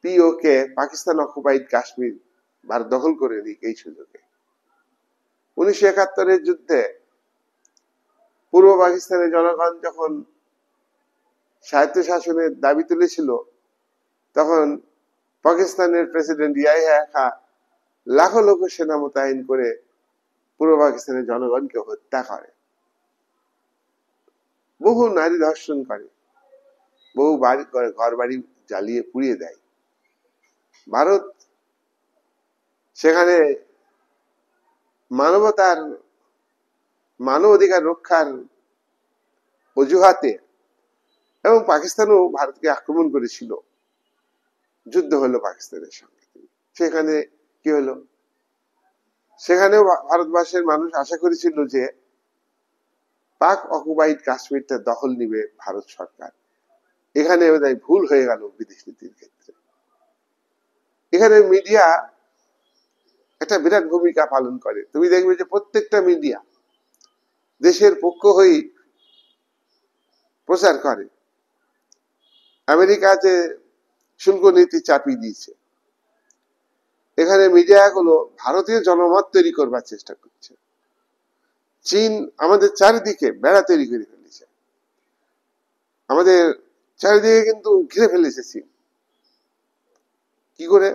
পিওকে, পাকিস্তান অকুপাইড কাশ্মীর, ভারত দখল করে নিক এই সুযোগে। 1971-এর যুদ্ধে পূর্ব পাকিস্তানের জনগণ যখন স্বায়ত্তশাসনের দাবি তুলেছিল, তখন পাকিস্তানের প্রেসিডেন্ট ইয়াহিয়া খাঁ লাখো লাখো সেনা মোতায়েন করে পূর্ব পাকিস্তানের জনগণকে হত্যা করে, বহু নারী ধর্ষণ করে, বহু বাড়ি ঘর বাড়ি জ্বালিয়ে পুড়িয়ে দেয়। ভারত সেখানে মানবতার, মানব অধিকার রক্ষার অজুহাতে, এবং পাকিস্তানও ভারতকে আক্রমণ করেছিল, যুদ্ধ হলো পাকিস্তানের সঙ্গে। সেখানে কি হলো? সেখানেও ভারতবর্ষের মানুষ আশা করেছিল যে পাক অকুপাইড কাশ্মীরটা দখল নিবে ভারত সরকার। এখানে ভুল হয়ে গেল বিদেশ নীতির ক্ষেত্রে। এখানে মিডিয়া একটা বিরাট ভূমিকা পালন করে। তুমি দেখবে যে প্রত্যেকটা মিডিয়া দেশের পক্ষ হয়ে প্রচার করে। আমেরিকা যে শুল্ক নীতি চাপিয়ে দিয়েছে, এখানে মিডিয়াগুলো ভারতীয় জনমত তৈরি করবার চেষ্টা করছে। চীন আমাদের চারিদিকে বেড়া তৈরি করে ফেলেছে, আমাদের চারিদিকে কিন্তু ঘিরে ফেলেছে চীন। কি করে?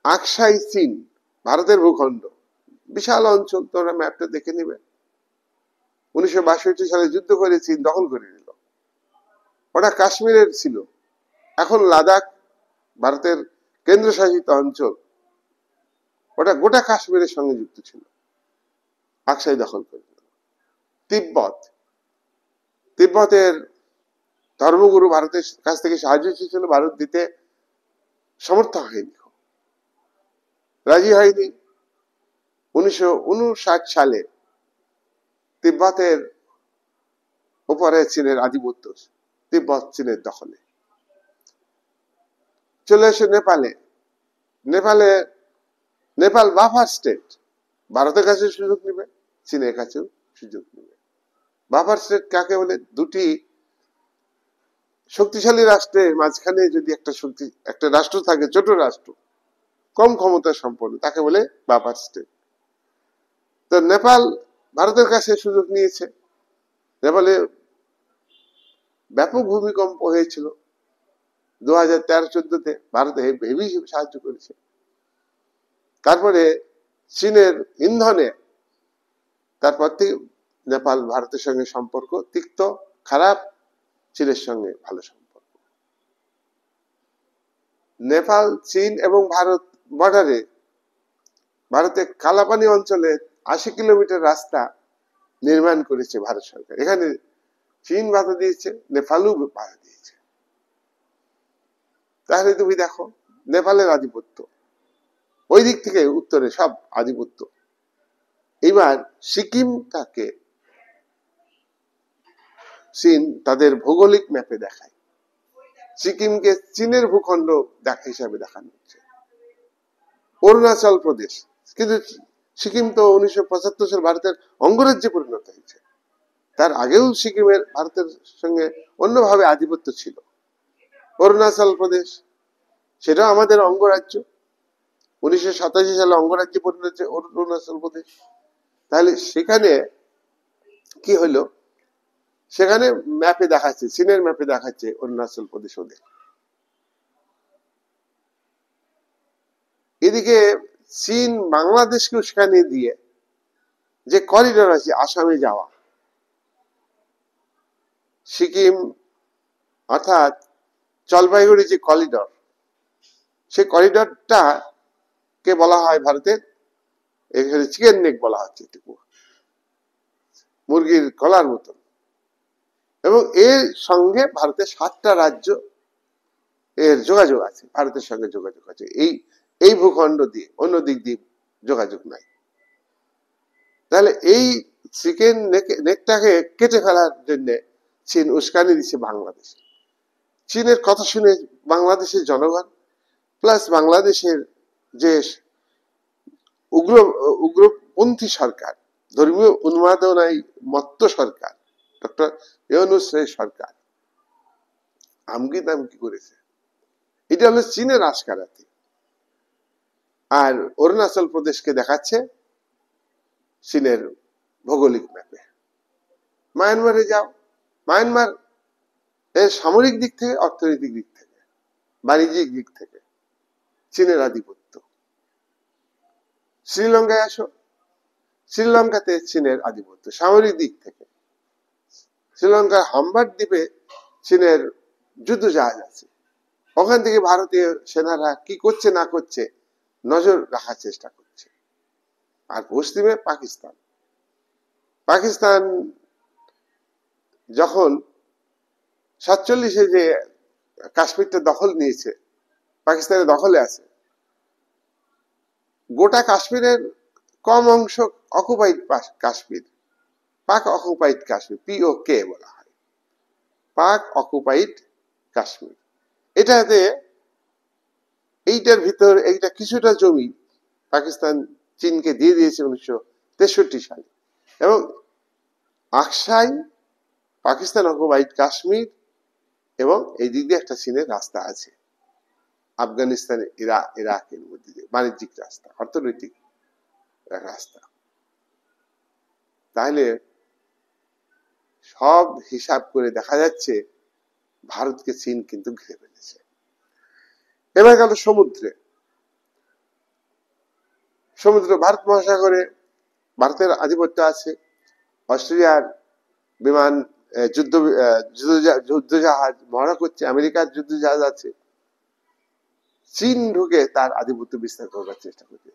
আকসাই চীন, ভারতের ভূখণ্ড, বিশাল অঞ্চল, তোমরা ম্যাপটা দেখে নিবে। 1962 সালে যুদ্ধ করে চীন দখল করে নিল। ওটা কাশ্মীরের ছিল, এখন লাদাখ ভারতের কেন্দ্রশাসিত অঞ্চল, ওটা গোটা কাশ্মীরের সঙ্গে যুক্ত ছিল। আকসাই দখল করে নিল। তিব্বত, তিব্বতের ধর্মগুরু ভারতের কাছ থেকে সাহায্য চেয়েছিল, ভারত দিতে সমর্থ হয়নি, রাজি হয়নি। 1959 সালে তিব্বতের উপরে চীনের আধিপত্য, তিব্বত চীনের দখলে চলে এসে নেপালে। নেপালে, নেপাল বাফার স্টেট, ভারতের কাছে সুযোগ নেবে, চীনের কাছেও সুযোগ নেবে। বাফার স্টেট কাকে বলে? দুটি শক্তিশালী রাষ্ট্রের মাঝখানে যদি একটা রাষ্ট্র থাকে, ছোট রাষ্ট্র, কম ক্ষমতা সম্পন্ন, তাকে বলে বাফার স্টেট। তো নেপাল ভারতের কাছে সুযোগ নিয়েছে। নেপালে ব্যাপক ভূমিকম্প হয়েছিল 2013-14-তে, ভারত হেভি সাহায্য করেছে। তারপরে চীনের ইন্ধনে, তারপর থেকে নেপাল ভারতের সঙ্গে সম্পর্ক তিক্ত, খারাপ, চীনের সঙ্গে ভালো সম্পর্ক। নেপাল, চীন এবং ভারত বর্ডারে ভারতের কালাপানি অঞ্চলে 80 কিলোমিটার রাস্তা নির্মাণ করেছে ভারত সরকার। এখানে চীন বাধা দিয়েছে, নেপালও বাধা দিয়েছে। তাহলে তুমি দেখো নেপালের আধিপত্য, ওই দিক থেকে উত্তরে সব আধিপত্য। এবার সিকিমটাকে চীন তাদের ভৌগোলিক ম্যাপে দেখায়, সিকিমকে চীনের ভূখণ্ড হিসাবে দেখানো হচ্ছে। অরুণাচল প্রদেশ, কিন্তু সিকিম তো 1975 সাল ভারতের অঙ্গরাজ্যে পরিণত হয়েছে। তার আগেও সিকিমের ভারতের সঙ্গে অন্যভাবে আধিপত্য ছিল। অরুণাচল প্রদেশ, সেটাও আমাদের অঙ্গরাজ্য, 1987 সালে অঙ্গরাজ্যে পরিণত হয়েছে অরুণাচল প্রদেশ। তাহলে সেখানে কি হলো, সেখানে ম্যাপে দেখাচ্ছে, চীনের ম্যাপে দেখাচ্ছে অরুণাচল প্রদেশ ওদের। এদিকে চীন বাংলাদেশকে উস্কানি দিয়ে যে করিডোর আছে আসামে যাওয়া, সিকিম অর্থাৎ জলপাইগুড়ি যে করিডোর, সেই করিডোরটা কে বলা হয় ভারতের, এখানে চিকেন নেক বলা হচ্ছে, এটুকু মুরগির গলার মতন। এবং এর সঙ্গে ভারতের 7টা রাজ্য এর যোগাযোগ আছে, ভারতের সঙ্গে যোগাযোগ আছে। এই ভূখণ্ড দিয়ে, অন্য দিক দিয়ে যোগাযোগ নাই। তাহলে এই চিকেন নেকটাকে কেটে ফেলার জন্য চীন উস্কানি দিচ্ছে বাংলাদেশ। চীনের কথা শুনে বাংলাদেশের জনগণ প্লাস বাংলাদেশের যে উগ্রপন্থী সরকার, ধর্মীয় উন্মাদনায় মত্ত সরকার, ডক্টর ইউনূসের সরকার আমকি তামকি করেছে। এটা হলো চীনের আশকারাতি। আর অরুণাচল প্রদেশকে দেখাচ্ছে চীনের ভৌগোলিক ম্যাপে। মায়ানমারে যাও, মায়ানমার এর সামরিক দিক থেকে, অর্থনৈতিক দিক থেকে, বাণিজ্যিক দিক থেকে চীনের আধিপত্য। শ্রীলঙ্কায় আসো, শ্রীলঙ্কাতে চীনের আধিপত্য সামরিক দিক থেকে। শ্রীলঙ্কার হাম্বার দ্বীপে চীনের যুদ্ধ জাহাজ আছে, ওখান থেকে ভারতীয় সেনারা কি করছে না করছে নজর রাখার চেষ্টা করছে। আর পশ্চিমে পাকিস্তান, পাকিস্তান যখন 47-এ যে কাশ্মীরটা দখল নিয়েছে, পাকিস্তানের দখলে আছে, গোটা কাশ্মীরের কম অংশ অকুপাইড কাশ্মীর, পাক অকুপাইড কাশ্মীর, POK বলা হয়, পাক অকুপাইড কাশ্মীর। এটাতে এইটার ভিতর এইটা কিছুটা জমি পাকিস্তান চীনকে দিয়ে দিয়েছে 1963 সালে। এবং আকসাই পাকিস্তান অকুপাইড কাশ্মীর, এবং এই দিক দিয়ে একটা চীনের রাস্তা আছে আফগানিস্তান ইরাকের মধ্যে দিয়ে, বাণিজ্যিক রাস্তা, অর্থনৈতিক রাস্তা। তাহলে সব হিসাব করে দেখা যাচ্ছে ভারতকে চীন কিন্তু ঘিরে ফেলেছে। এবার গেল সমুদ্রে, সমুদ্র ভারত মহাসাগরে ভারতের আধিপত্য আছে। অস্ট্রেলিয়ার বিমান যুদ্ধজাহাজ মহড়া করছে, আমেরিকার যুদ্ধজাহাজ আছে। চীন ঢুকে তার আধিপত্য বিস্তার করবার চেষ্টা করছে।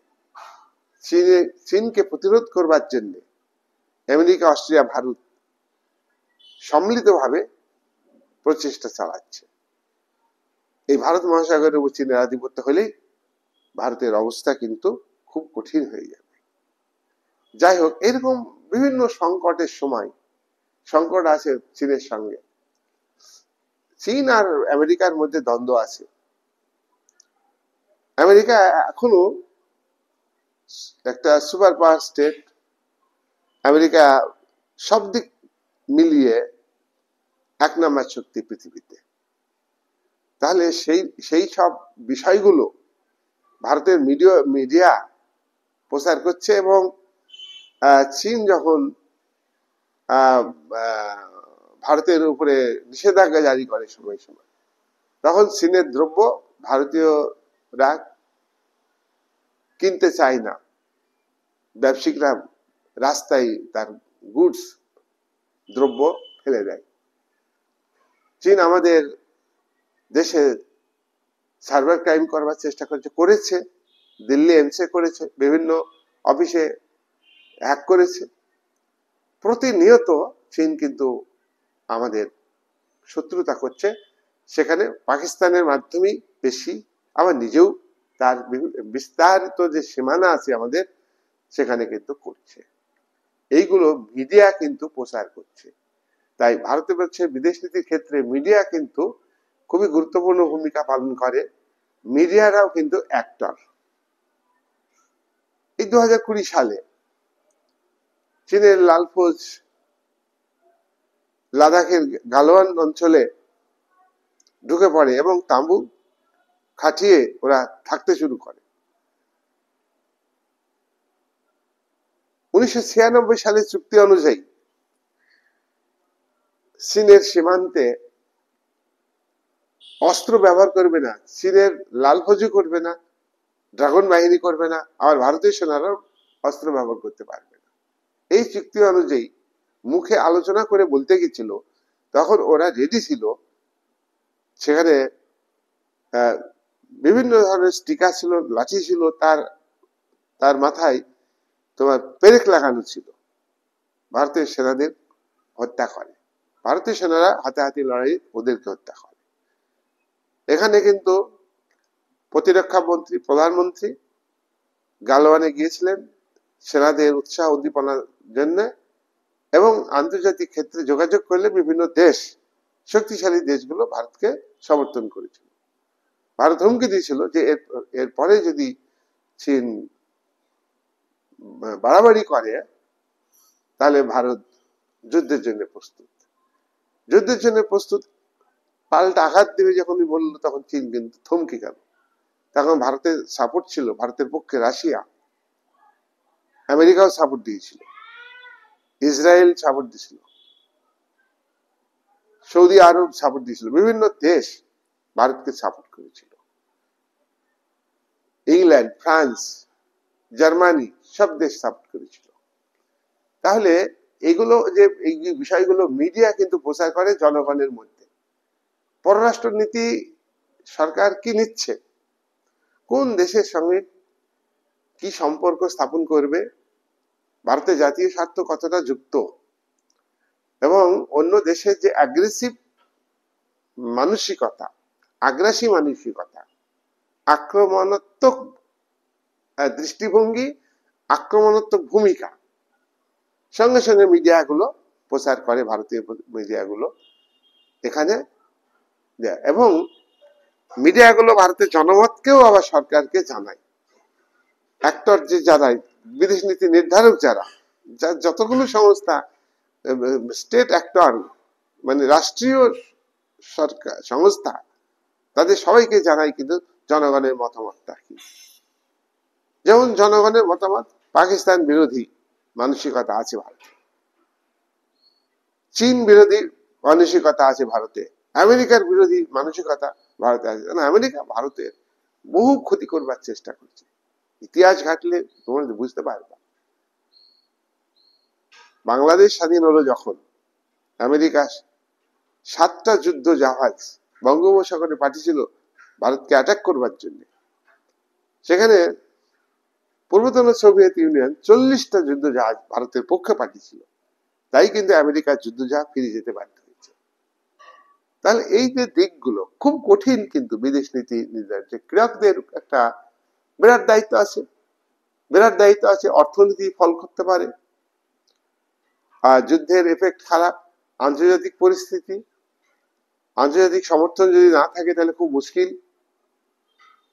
চীনকে প্রতিরোধ করবার জন্য আমেরিকা, অস্ট্রেলিয়া, ভারত সম্মিলিতভাবে প্রচেষ্টা চালাচ্ছে। এই ভারত মহাসাগরের উপর চীনের আধিপত্য হলেই ভারতের অবস্থা কিন্তু খুব কঠিন হয়ে যাবে। যাই হোক, এরকম বিভিন্ন সংকটের সময়, সংকট আছে চীনের সঙ্গে, চীন আর আমেরিকার মধ্যে দ্বন্দ্ব আছে। আমেরিকা এখনো একটা সুপার পাওয়ার স্টেট, আমেরিকা সব দিক মিলিয়ে 1 নম্বর শক্তি পৃথিবীতে। তাহলে সেই সব বিষয়গুলো ভারতের মিডিয়া প্রচার করছে। এবং চীন যখন ভারতের উপরে নিষেধাজ্ঞা জারি করে সময় সময়, তখন চীনের দ্রব্য ভারতীয়রা কিনতে চায় না, ব্যবসায়িকরা রাস্তায় তার গুডস, দ্রব্য ফেলে দেয়। চীন আমাদের দেশে সাইবার ক্রাইম করবার চেষ্টা করেছে, দিল্লি এনসে করেছে, বিভিন্ন অফিসে হ্যাক করেছে। প্রতিনিয়ত চীন কিন্তু আমাদের শত্রুতা করছে, সেখানে পাকিস্তানের মাধ্যমেই বেশি, আবার নিজেও তার বিস্তারিত যে সীমানা আছে আমাদের সেখানে কিন্তু করছে। এইগুলো মিডিয়া কিন্তু প্রচার করছে। তাই ভারতবর্ষের বিদেশ নীতির ক্ষেত্রে মিডিয়া কিন্তু খুবই গুরুত্বপূর্ণ ভূমিকা পালন করে। মিডিয়ারাও কিন্তু অ্যাক্টর। এই 2020 সালে চীনের লালফৌজ লাদাখের গালওয়ান অঞ্চলে ঢুকে পড়ে এবং তাঁবু খাটিয়ে ওরা থাকতে শুরু করে। 1996 সালের চুক্তি অনুযায়ী চীনের সীমান্তে অস্ত্র ব্যবহার করবে না, চীনের লালফৌজও করবে না, ড্রাগন বাহিনী করবে না, আর ভারতীয় সেনারাও অস্ত্র ব্যবহার করতে পারবে না। এই চুক্তি অনুযায়ী মুখে আলোচনা করে বলতে গেছিল, তখন ওরা রেডি ছিল। সেখানে বিভিন্ন ধরনের স্টিকার ছিল, লাঠি ছিল, তার মাথায় তোমার পেরেক লাগানো ছিল। ভারতীয় সেনাদের হত্যা করে, ভারতীয় সেনারা হাতাহাতি লড়াই ওদেরকে হত্যা করে। এখানে কিন্তু প্রতিরক্ষা মন্ত্রী, প্রধানমন্ত্রী গালওয়ানে গিয়েছিলেন সেনাদের উৎসাহ উদ্দীপনার জন্য, এবং আন্তর্জাতিক ক্ষেত্রে যোগাযোগ করলে বিভিন্ন দেশ, শক্তিশালী দেশগুলো ভারতকে সমর্থন করেছিল। ভারত হুমকি দিয়েছিল যে এরপরে যদি চীন বাড়াবাড়ি করে তাহলে ভারত যুদ্ধের জন্য প্রস্তুত। যুদ্ধের জন্য প্রস্তুত, পাল্টা আঘাত দেবে যখনই বললো, তখন চীন কিন্তু থমকে গেল। তখন ভারতের সাপোর্ট ছিল, ভারতের পক্ষে রাশিয়া, আমেরিকাও সাপোর্ট দিয়েছিল, ইসরায়েল সাপোর্ট দিয়েছিল, সৌদি আরব সাপোর্ট দিয়েছিল, বিভিন্ন দেশ ভারতকে সাপোর্ট করেছিল। ইংল্যান্ড, ফ্রান্স, জার্মানি সব দেশ সাপোর্ট করেছিল। তাহলে এগুলো যে এই বিষয়গুলো মিডিয়া কিন্তু প্রচার করে জনগণের মধ্যে। পররাষ্ট্র নীতি সরকার কি নিচ্ছে, কোন দেশের সঙ্গে কি সম্পর্ক স্থাপন করবে, ভারতের জাতীয় স্বার্থ কতটা যুক্ত, এবং অন্য দেশের যে অ্যাগ্রেসিভ মানসিকতা, আগ্রাসী মানসিকতা, আক্রমণাত্মক দৃষ্টিভঙ্গি, আক্রমণাত্মক ভূমিকা, সঙ্গে সঙ্গে মিডিয়াগুলো প্রচার করে, ভারতীয় মিডিয়াগুলো এখানে। এবং মিডিয়াগুলো ভারতের জনমতকেও আবার সরকারকে জানায়। অ্যাক্টর যে যারা, বিদেশ নীতি নির্ধারক যারা, যতগুলো সংস্থা, স্টেট অ্যাক্টর, মানে রাষ্ট্রীয় সরকার সংস্থা, তাদের সবাইকে জানায় কিন্তু জনগণের মতামতটা কি। যেমন জনগণের মতামত, পাকিস্তান বিরোধী মানসিকতা আছে ভারতে, চীন বিরোধী মানসিকতা আছে ভারতে, আমেরিকার বিরোধী মানসিকতা ভারতে আছে। আমেরিকা ভারতের বহু ক্ষতি করবার চেষ্টা করছে, ইতিহাস ঘাটলে তোমরা বুঝতে পারবা। বাংলাদেশ স্বাধীন হলো যখন, আমেরিকা 7টা যুদ্ধ জাহাজ বঙ্গোপসাগরে পাঠিয়েছিল ভারতকে অ্যাটাক করবার জন্য। সেখানে পূর্বতন সোভিয়েত ইউনিয়ন 40টা যুদ্ধ জাহাজ ভারতের পক্ষে পাঠিয়েছিল, তাই কিন্তু আমেরিকার যুদ্ধ জাহাজ ফিরে যেতে বাধ্য হয়েছে। তাহলে এই যে দিকগুলো খুব কঠিন, কিন্তু বিদেশ নীতি নির্ধারণে ক্রীড়কদের একটা বিরাট দায়িত্ব আছে, বিরাট দায়িত্ব আছে। অর্থনীতি ফল করতে পারে, আর যুদ্ধের এফেক্ট খারাপ, আন্তর্জাতিক পরিস্থিতি, আন্তর্জাতিক সমর্থন যদি না থাকে তাহলে খুব মুশকিল।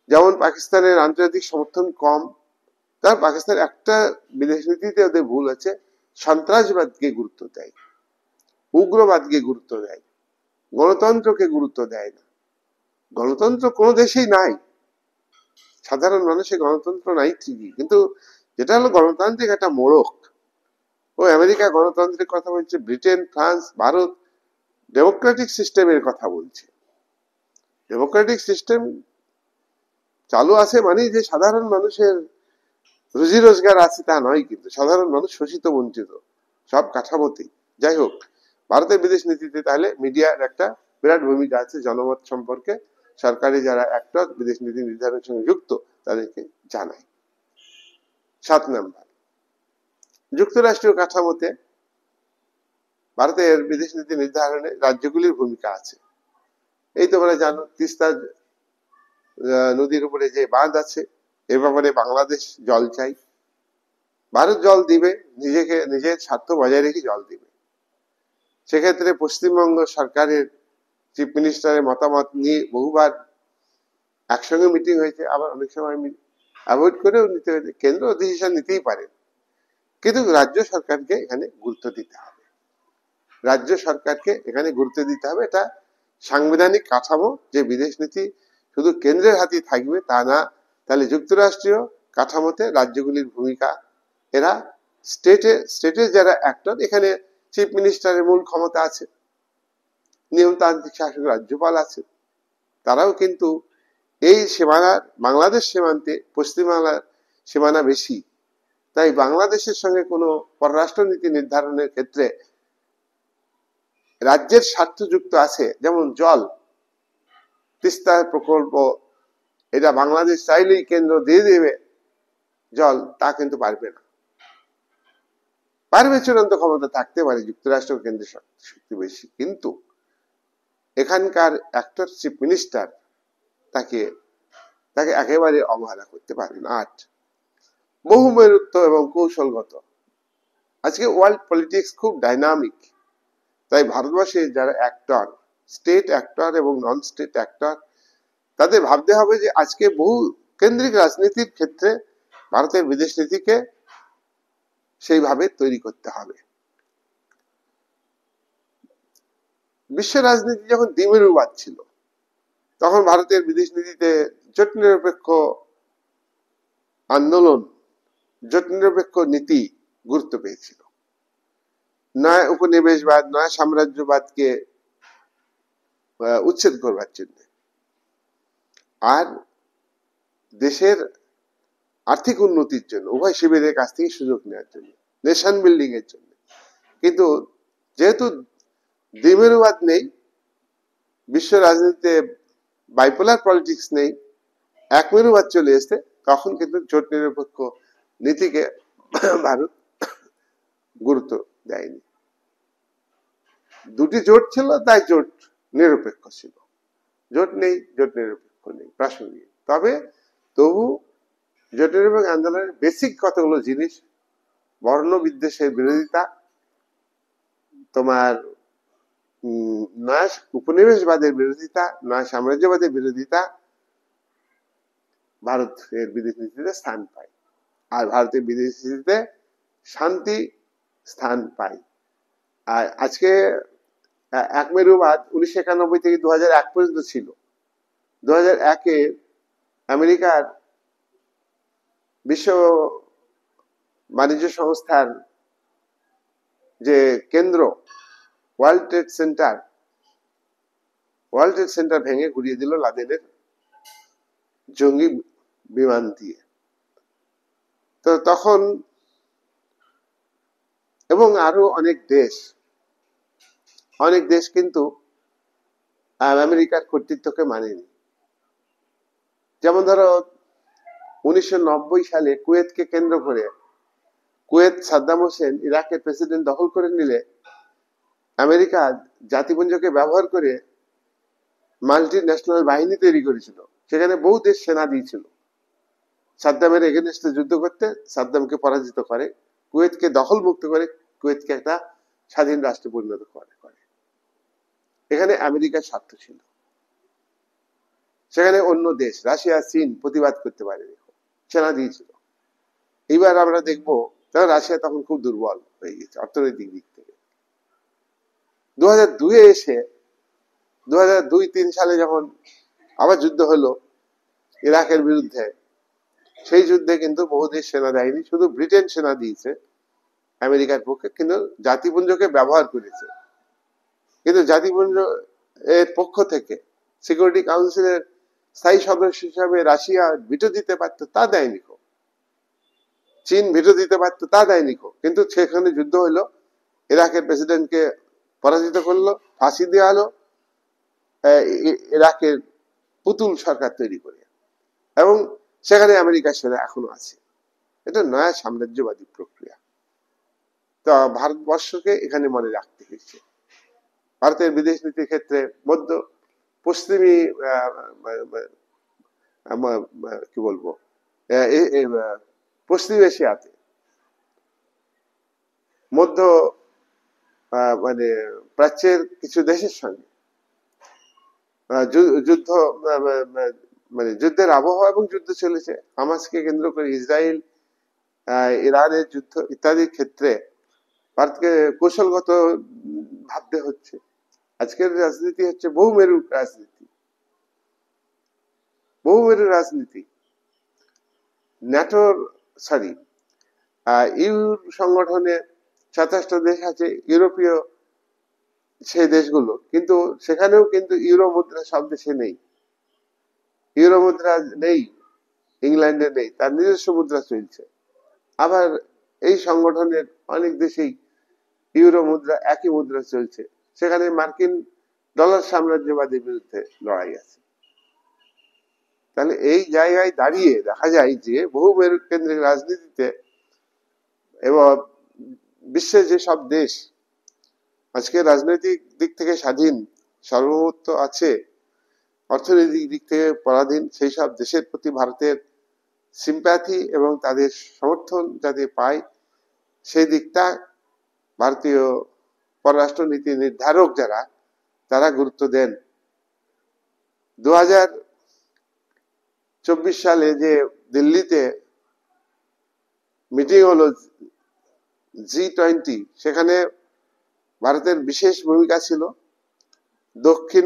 যেমন পাকিস্তানের আন্তর্জাতিক সমর্থন কম, কারণ পাকিস্তান একটা বিদেশ নীতিতে ওদের ভুল আছে, সন্ত্রাসবাদকে গুরুত্ব দেয়, উগ্রবাদকে গুরুত্ব দেয়, গণতন্ত্রকে গুরুত্ব দেয় না। গণতন্ত্র কোনো দেশেই নাই, সাধারণ মানুষের গণতন্ত্র নাই ঠিকই, কিন্তু যেটা হলো গণতান্ত্রিক একটা মোড়ক। ও আমেরিকা গণতন্ত্রের কথা বলছে, ব্রিটেন, ফ্রান্স, ভারত ডেমোক্রেটিক সিস্টেমের কথা বলছে। ডেমোক্রেটিক সিস্টেম চালু আছে মানে যে সাধারণ মানুষের রুজি রোজগার আছে তা নয়, কিন্তু সাধারণ মানুষ শোষিত বঞ্চিত সব কাঠামোতেই। যাই হোক, ভারতের বিদেশ নীতিতে তাহলে মিডিয়ার একটা বিরাট ভূমিকা আছে জনমত সম্পর্কে। সরকারি যারা অ্যাক্টর বিদেশ নীতি নির্ধারণের সঙ্গে যুক্ত তাদেরকে জানাই। 7 নম্বর, যুক্তরাষ্ট্রীয় কাঠামোতে ভারতের বিদেশ নীতি নির্ধারণে রাজ্যগুলির ভূমিকা আছে। এই তোমরা জানো, তিস্তা নদীর উপরে যে বাঁধ আছে, এ ব্যাপারে বাংলাদেশ জল চাই, ভারত জল দিবে, নিজের স্বার্থ বজায় রেখে জল দিবে। সেক্ষেত্রে পশ্চিমবঙ্গ সরকারের চিফ মিনিস্টারের মতামত নিয়ে বহুবার একসঙ্গে মিটিং হয়েছে, আবার অনেক সময় অ্যাভয়েড করেও নিতে হয়েছে। কেন্দ্র ডিসিশন নিতেই পারে, কিন্তু রাজ্য সরকারকে এখানে গুরুত্ব দিতে হবে, রাজ্য সরকারকে এখানে গুরুত্ব দিতে হবে। এটা সাংবিধানিক কাঠামো যে বিদেশ নীতি শুধু কেন্দ্রের হাতেই থাকবে তা না, তাহলে যুক্তরাষ্ট্রীয় কাঠামোতে রাজ্যগুলির ভূমিকা, এরা স্টেটের যারা অ্যাক্টর, এখানে চিফ মিনিস্টারের মূল ক্ষমতা আছে, নিয়মতান্ত্রিক শাসক রাজ্যপাল আছে, তারাও কিন্তু এই সীমানার বাংলাদেশ সীমান্তে, পশ্চিমবাংলার সীমানা বেশি, তাই বাংলাদেশের সঙ্গে কোনো পররাষ্ট্রনীতি নির্ধারণের ক্ষেত্রে রাজ্যের স্বার্থ যুক্ত আছে। যেমন জল, তিস্তা প্রকল্প, এটা বাংলাদেশ চাইলেই কেন্দ্র দিয়ে দেবে জল, তা কিন্তু পারবে না। পারবে, চূড়ান্ত ক্ষমতা থাকতে পারে, যুক্তরাষ্ট্র কেন্দ্রের শক্তি বেশি, কিন্তু এখানকার অ্যাক্টর চিফ মিনিস্টার তাকে একেবারে অবহেলা করতে পারে না। 8, বহুমেরুত্ব এবং কৌশলগত। আজকে ওয়ার্ল্ড পলিটিক্স খুব ডাইনামিক, তাই ভারতবর্ষে যারা অ্যাক্টর, স্টেট অ্যাক্টর এবং নন স্টেট অ্যাক্টর, তাদের ভাবতে হবে যে আজকে বহু কেন্দ্রিক রাজনীতির ক্ষেত্রে ভারতের বিদেশ নীতিকে সেইভাবে তৈরি করতে হবে। বিশ্ব রাজনীতি যখন দ্বিমেরুবাদ ছিল, তখন ভারতের বিদেশ নীতিতে জোট নিরপেক্ষ আন্দোলন, জোট নিরপেক্ষ নীতি গুরুত্ব পেয়েছিল। নয় উপনিবেশবাদ, নয় সাম্রাজ্যবাদকে উচ্ছেদ করবার জন্য, আর দেশের আর্থিক উন্নতির জন্য, উভয় শিবিরের কাছ থেকে সুযোগ নেওয়ার জন্য, নেশন বিল্ডিং এর জন্য। কিন্তু যেহেতু দ্বিমেরুবাদ নেই, বিশ্ব রাজনীতিতে বাইপোলার পলিটিক্স নেই, একমেরুবাদ চলে এসছে, তখন কিন্তু জোট নিরপেক্ষ নীতিকে ভারত গুরুত্ব দেয়নি। দুটি জোট ছিল, তাই জোট নিরপেক্ষ ছিল। জোট নেই, জোট নিরপেক্ষ নেই, প্রাসঙ্গিক। তবে তবু জোট নিরপেক্ষ আন্দোলনের বেসিক কতগুলো জিনিস, বর্ণ বিদ্বেষের বিরোধিতা, তোমার নয় উপনিবেশবাদের বিরোধিতা, নয় সাম্রাজ্যবাদের বিরোধিতা ভারতের বিদেশ নীতিতে স্থান পায়, আর ভারতের বিদেশ নীতিতে শান্তি স্থান পায়। আর আজকে একমেরুবাদ 1991 থেকে 2001 পর্যন্ত ছিল। 2001-এ আমেরিকার বিশ্ব বাণিজ্য সংস্থার যে কেন্দ্র ওয়ার্ল্ড ট্রেড সেন্টার ভেঙে ঘুরিয়ে দিল লাদেনের জঙ্গি বিমান দিয়ে। তো তখন, এবং আরো অনেক দেশ কিন্তু আমেরিকার কর্তৃত্বকে মানেনি। যেমন ধরো 1990 সালে কুয়েতকে কেন্দ্র করে, কুয়েত সাদ্দাম হোসেন ইরাকের প্রেসিডেন্ট দখল করে নিলে আমেরিকা জাতিপুঞ্জকে ব্যবহার করে মাল্টি ন্যাশনাল বাহিনী তৈরি করেছিল, সেখানে বহু দেশ সেনা দিয়েছিল সাদ্দামের এগেনস্টে যুদ্ধ করতে। সাদ্দামকে পরাজিত করে, কুয়েতকে দখল মুক্ত করে, কুয়েতকে একটা স্বাধীন রাষ্ট্রে পরিণত করে। এখানে আমেরিকার স্বার্থ ছিল, সেখানে অন্য দেশ রাশিয়া, চীন প্রতিবাদ করতে পারেনি, সেনা দিয়েছিল। এইবার আমরা দেখবো রাশিয়া তখন খুব দুর্বল হয়ে গেছে অর্থনৈতিক দিক থেকে। 2002-এ এসে 2002-3 সালে যখন আবার যুদ্ধ হলো ইরাকের বিরুদ্ধে, সেই যুদ্ধে কিন্তু বহু দেশ সেনা দেয়নি, শুধু ব্রিটেন সেনা দিয়েছে আমেরিকার পক্ষে, কিন্তু জাতিপুঞ্জকে ব্যবহার করেছে। কিন্তু জাতিপুঞ্জ এর পক্ষ থেকে সিকিউরিটি কাউন্সিলের স্থায়ী সদস্য হিসাবে রাশিয়া ভিটো দিতে পারতো, তা দেয়নি। চীন ভিটো দিতে পারতো, তা দেয়নি। কিন্তু সেখানে যুদ্ধ হলো, ইরাকের প্রেসিডেন্টকে পরাজিত করলো, ফাঁসি দেওয়া হলো ইরাকের পুতুল সরকার তৈরি করে। এবং সেখানে আমেরিকার সেনা এখনো আছে। এটা নয়া সাম্রাজ্যবাদী প্রক্রিয়া। তো ভারতবর্ষকে এখানে মনে রাখতে হয়েছে। ভারতের বিদেশ নীতির ক্ষেত্রে মধ্য পশ্চিমী কি বলবো পশ্চিম এশিয়াতে মধ্য মানে প্রাচ্যের কিছু দেশের সঙ্গে যুদ্ধ মানে যুদ্ধের আবহাওয়া এবং যুদ্ধ চলেছে। হামাসকে কেন্দ্র করে ইসরায়েল ইরানের যুদ্ধ ইত্যাদির ক্ষেত্রে ভারতকে কৌশলগত ভাবতে হচ্ছে। আজকের রাজনীতি হচ্ছে বহুমেরু রাজনীতি। বহুমেরু রাজনীতি ন্যাটোর সরি ইউ সংগঠনে 27টা দেশ আছে, ইউরোপীয় সেই দেশগুলো, কিন্তু সেখানেও কিন্তু ইউরো মুদ্রা সব দেশে নেই। ইউরো মুদ্রা নেই, ইংল্যান্ডে নেই, তার নিজস্ব মুদ্রা চলছে। আবার এই সংগঠনের অনেক দেশেই ইউরো মুদ্রা একই মুদ্রা চলছে, সেখানে মার্কিন ডলার সাম্রাজ্যবাদের বিরুদ্ধে লড়াই আছে। তাহলে এই জায়গায় দাঁড়িয়ে দেখা যায় যে বহু মেরু কেন্দ্রিক রাজনীতিতে এবং বিশ্বের যে সব দেশ আজকে রাজনৈতিক দিক থেকে স্বাধীন, সার্বভৌমত্ব আছে, অর্থনৈতিক দিক থেকে পরাধীন, সেই সব দেশের প্রতি ভারতের সিম্প্যাথি এবং তাদের সমর্থন যাতে পায়, সেই দিকটা ভারতীয় পররাষ্ট্র নীতি নির্ধারক যারা, তারা গুরুত্ব দেন। 2024 সালে যে দিল্লিতে মিটিং হলো G20, সেখানে ভারতের বিশেষ ভূমিকা ছিল। দক্ষিণ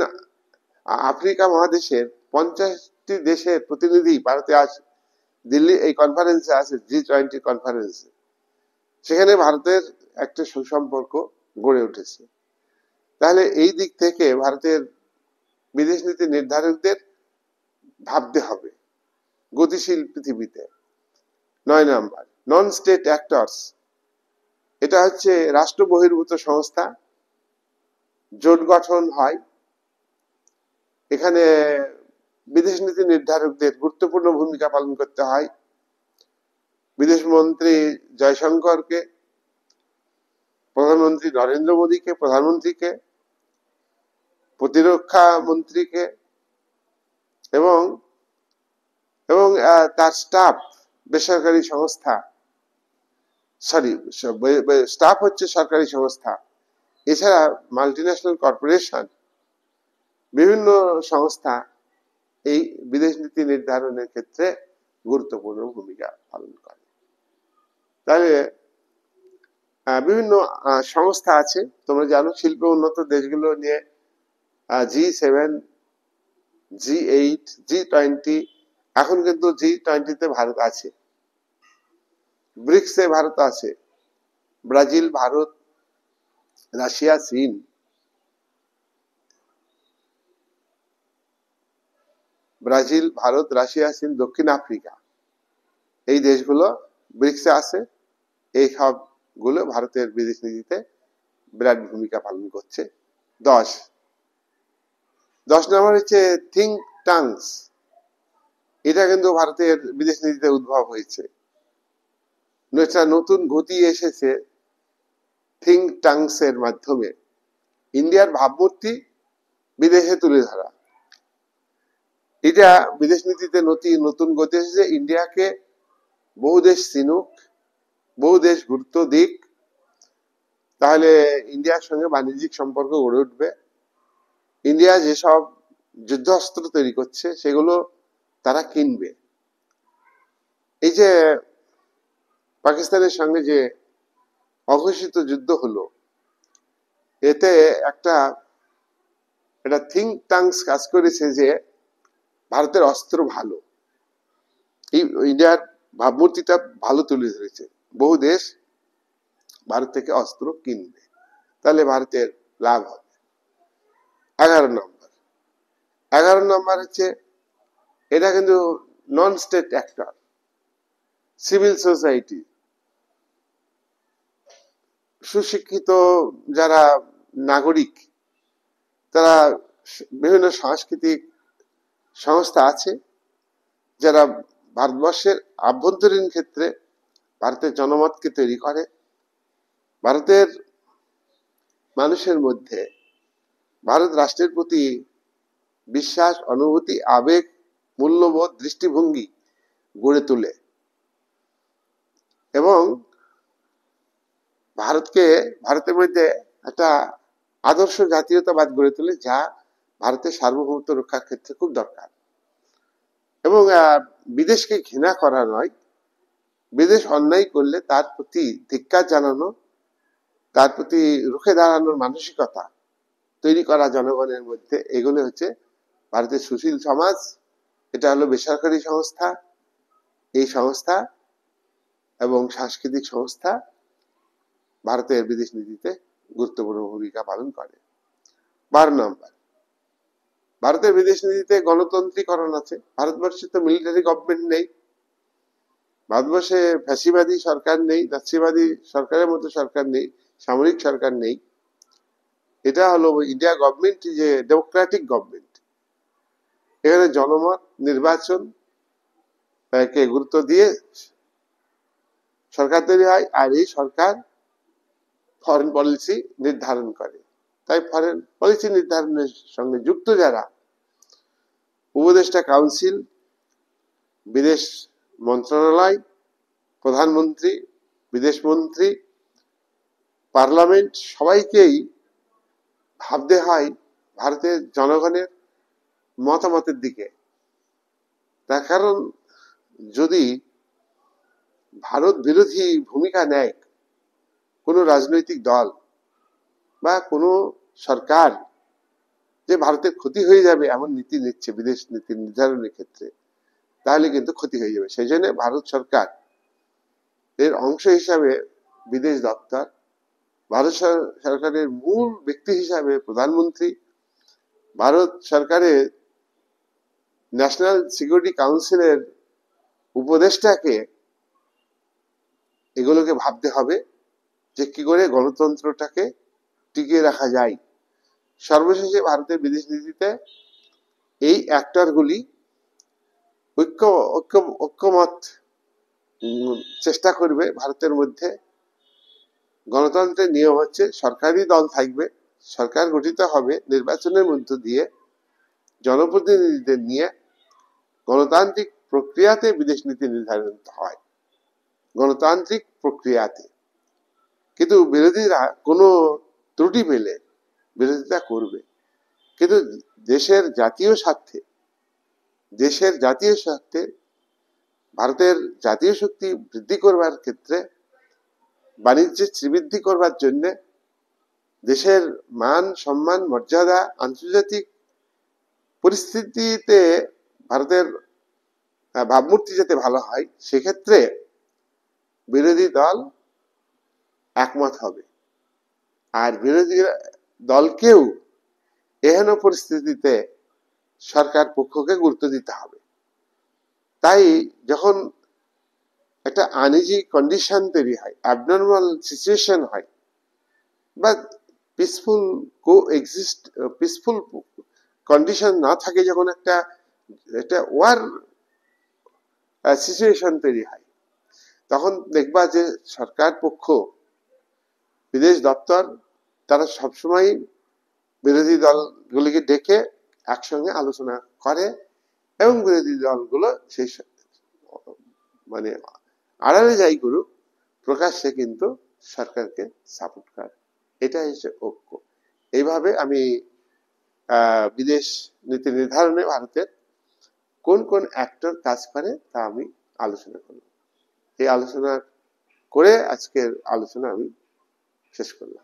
আফ্রিকা মহাদেশের 50টি দেশের প্রতিনিধি ভারতে আসে, দিল্লি এই কনফারেন্সে আছে, G20 কনফারেন্সে। সেখানে ভারতের একটা সুসম্পর্ক গড়ে উঠেছে। তাহলে এই দিক থেকে ভারতের বিদেশ নীতি নির্ধারকদের ভাবতে হবে গতিশীল পৃথিবীতে। 9 নাম্বার, নন স্টেট অ্যাক্টরস। এটা হচ্ছে রাষ্ট্র বহির্ভূত সংস্থা, জোট গঠন হয়। এখানে বিদেশ নীতি নির্ধারকদের গুরুত্বপূর্ণ ভূমিকা পালন করতে হয়। বিদেশ মন্ত্রী জয়শঙ্করকে, প্রধানমন্ত্রী নরেন্দ্র মোদীকে, প্রধানমন্ত্রীকে, প্রতিরক্ষা মন্ত্রীকে এবং এবং তার স্টাফ, বেসরকারি সংস্থা, সরি স্টাফ হচ্ছে সরকারি সংস্থা, এছাড়া মাল্টিন্যাশনাল কর্পোরেশন, বিভিন্ন সংস্থা এই বিদেশ নীতি নির্ধারণের ক্ষেত্রে গুরুত্বপূর্ণ ভূমিকা পালন করে। তাহলে বিভিন্ন সংস্থা আছে, তোমরা জানো শিল্পে উন্নত দেশগুলো নিয়ে G7, G8, G20, এখন কিন্তু G20-তে ভারত আছে। ব্রিক্সে ভারত আছে, ব্রাজিল, ভারত, রাশিয়া, চীন। ব্রাজিল, ভারত, রাশিয়া, চীন, দক্ষিণ আফ্রিকা, এই দেশগুলো ব্রিক্সে আছে। এই সবগুলো ভারতের বিদেশ নীতিতে বিরাট ভূমিকা পালন করছে। 10 নম্বর হচ্ছে থিঙ্ক ট্যাঙ্কস। এটা কিন্তু ভারতের বিদেশ নীতিতে উদ্ভব হয়েছে। একটা নতুন গতি এসেছে থিঙ্ক ট্যাঙ্কস এর মাধ্যমে। ইন্ডিয়ার ভাবমূর্তি বিদেশে তুলে ধরা, এটা বিদেশ নীতিতে নতুন গতি এসেছে। ইন্ডিয়াকে বহু দেশ চিনুক, বহু দেশ গুরুত্ব দিক, তাহলে ইন্ডিয়ার সঙ্গে বাণিজ্যিক সম্পর্ক গড়ে উঠবে। ইন্ডিয়া যেসব যুদ্ধাস্ত্র তৈরি করছে সেগুলো তারা কিনবে। এই যে পাকিস্তানের সঙ্গে যে অঘোষিত যুদ্ধ হলো, এতে একটা থিঙ্ক ট্যাঙ্কস কাজ করেছে যে ভারতের অস্ত্র ভালো, ইন্ডিয়ার ভাবমূর্তিটা ভালো তুলে ধরেছে। বহু দেশ ভারত থেকে অস্ত্র কিনবে, তাহলে ভারতের লাভ হবে। 11 নম্বর হচ্ছে এটা কিন্তু non state actor, civil society, সুশিক্ষিত যারা নাগরিক, তারা বিভিন্ন সাংস্কৃতিক সংস্থা আছে যারা ভারতবর্ষের আভ্যন্তরীণ ক্ষেত্রে ভারতের জনমতকে তৈরি করে, ভারতের মানুষের মধ্যে ভারত রাষ্ট্রের প্রতি বিশ্বাস, অনুভূতি, আবেগ, মূল্যবোধ, দৃষ্টিভঙ্গি গড়ে তোলে এবং ভারতের মধ্যে একটা আদর্শ জাতীয়তাবাদ গড়ে তোলে, যা ভারতের সার্বভৌমত্ব রক্ষার ক্ষেত্রে খুব দরকার। এবং বিদেশকে ঘৃণা করা নয়, বিদেশ অন্যায় করলে তার প্রতি ধিক্কার জানানো, তার প্রতি রুখে দাঁড়ানোর মানসিকতা তৈরি করা জনগণের মধ্যে, এগুলো হচ্ছে ভারতের সুশীল সমাজ। এটা হলো বেসরকারি সংস্থা। এই সংস্থা এবং সাংস্কৃতিক সংস্থা ভারতের বিদেশ নীতিতে গুরুত্বপূর্ণ ভূমিকা পালন করে। 12 নম্বর, ভারতের বিদেশ নীতিতে গণতন্ত্রীকরণ আছে। ভারতবর্ষে তো মিলিটারি গভর্নমেন্ট নেই, ভারতবর্ষে ফ্যাসিবাদী সরকার নেই, নাৎসিবাদী সরকারের মতো সরকার নেই, সামরিক সরকার নেই। এটা হলো ইন্ডিয়া গভর্নমেন্ট, যে ডেমোক্রেটিক গভর্নমেন্ট। এখানে জনমত, নির্বাচন কে গুরুত্ব দিয়ে সরকার তৈরি হয়, আর এই সরকার ফরেন পলিসি নির্ধারণ করে। তাই ফরেন পলিসি নির্ধারণের সঙ্গে যুক্ত যারা, উপদেষ্টা কাউন্সিল, বিদেশ মন্ত্রণালয়, প্রধানমন্ত্রী, বিদেশ মন্ত্রী, পার্লামেন্ট, সবাইকেই ভাবতে হয় ভারতের জনগণের মতামতের দিকে। তার কারণ, যদি ভারত বিরোধী ভূমিকা নেয় কোনো রাজনৈতিক দল বা কোনো সরকার, যে ভারতের ক্ষতি হয়ে যাবে এমন নীতি নিচ্ছে বিদেশ নীতি নির্ধারণের ক্ষেত্রে, তাহলে কিন্তু ক্ষতি হয়ে যাবে। সেই জন্য ভারত সরকার এর অংশ হিসাবে বিদেশ দপ্তর, ভারত সরকারের মূল ব্যক্তি হিসাবে প্রধানমন্ত্রী, ভারত সরকারের ন্যাশনাল সিকিউরিটি কাউন্সিলের উপদেষ্টাকে এগুলোকে ভাবতে হবে যে কি করে গণতন্ত্রটাকে টিকিয়ে রাখা যায়। সর্বশেষে ভারতের বিদেশ নীতিতে এই অ্যাক্টরগুলি ঐক্যমত চেষ্টা করবে। ভারতের মধ্যে গণতন্ত্রের নিয়ম হচ্ছে সরকারি দল থাকবে, সরকার গঠিত হবে নির্বাচনের মধ্য দিয়ে, জনপ্রতিনিধিদের নিয়ে গণতান্ত্রিক প্রক্রিয়াতে বিদেশ নীতি নির্ধারণ হয়, গণতান্ত্রিক প্রক্রিয়াতে। কিন্তু বিরোধীরা কোনো ত্রুটি পেলে বিরোধিতা করবে, কিন্তু দেশের জাতীয় স্বার্থে ভারতের জাতীয় শক্তি বৃদ্ধি করবার ক্ষেত্রে, বাণিজ্যের শ্রীবৃদ্ধি করবার জন্য, দেশের মান সম্মান মর্যাদা আন্তর্জাতিক পরিস্থিতিতে ভারতের ভাবমূর্তি যাতে ভালো হয়, সেক্ষেত্রে বিরোধী দল একমত হবে। আর বিরোধী দলকেও এহেন পরিস্থিতিতে সরকার পক্ষকে গুরুত্ব দিতে হবে। তাই যখন একটা আনইজি কন্ডিশন তৈরি হয়, অ্যাবনর্মাল সিচুয়েশন হয়, বা পিসফুল কন্ডিশন না থাকে, যখন একটা ওয়ার সিচুয়েশন তৈরি হয়, তখন দেখবা যে সরকার পক্ষ, বিদেশ দপ্তর, তারা সবসময় বিরোধী দলগুলিকে ডেকে একসঙ্গে আলোচনা করে এবং বিরোধী দলগুলো সেই মানে আড়ালে যাই করুক, প্রকাশ্যে কিন্তু সরকারকে সাপোর্ট করে। এটা হচ্ছে ঐক্য। এইভাবে আমি বিদেশ নীতি নির্ধারণে ভারতের কোন কোন অ্যাক্টর কাজ করে তা আমি আলোচনা করলাম। এই আলোচনা করে আজকের আলোচনা আমি শেষ করলাম।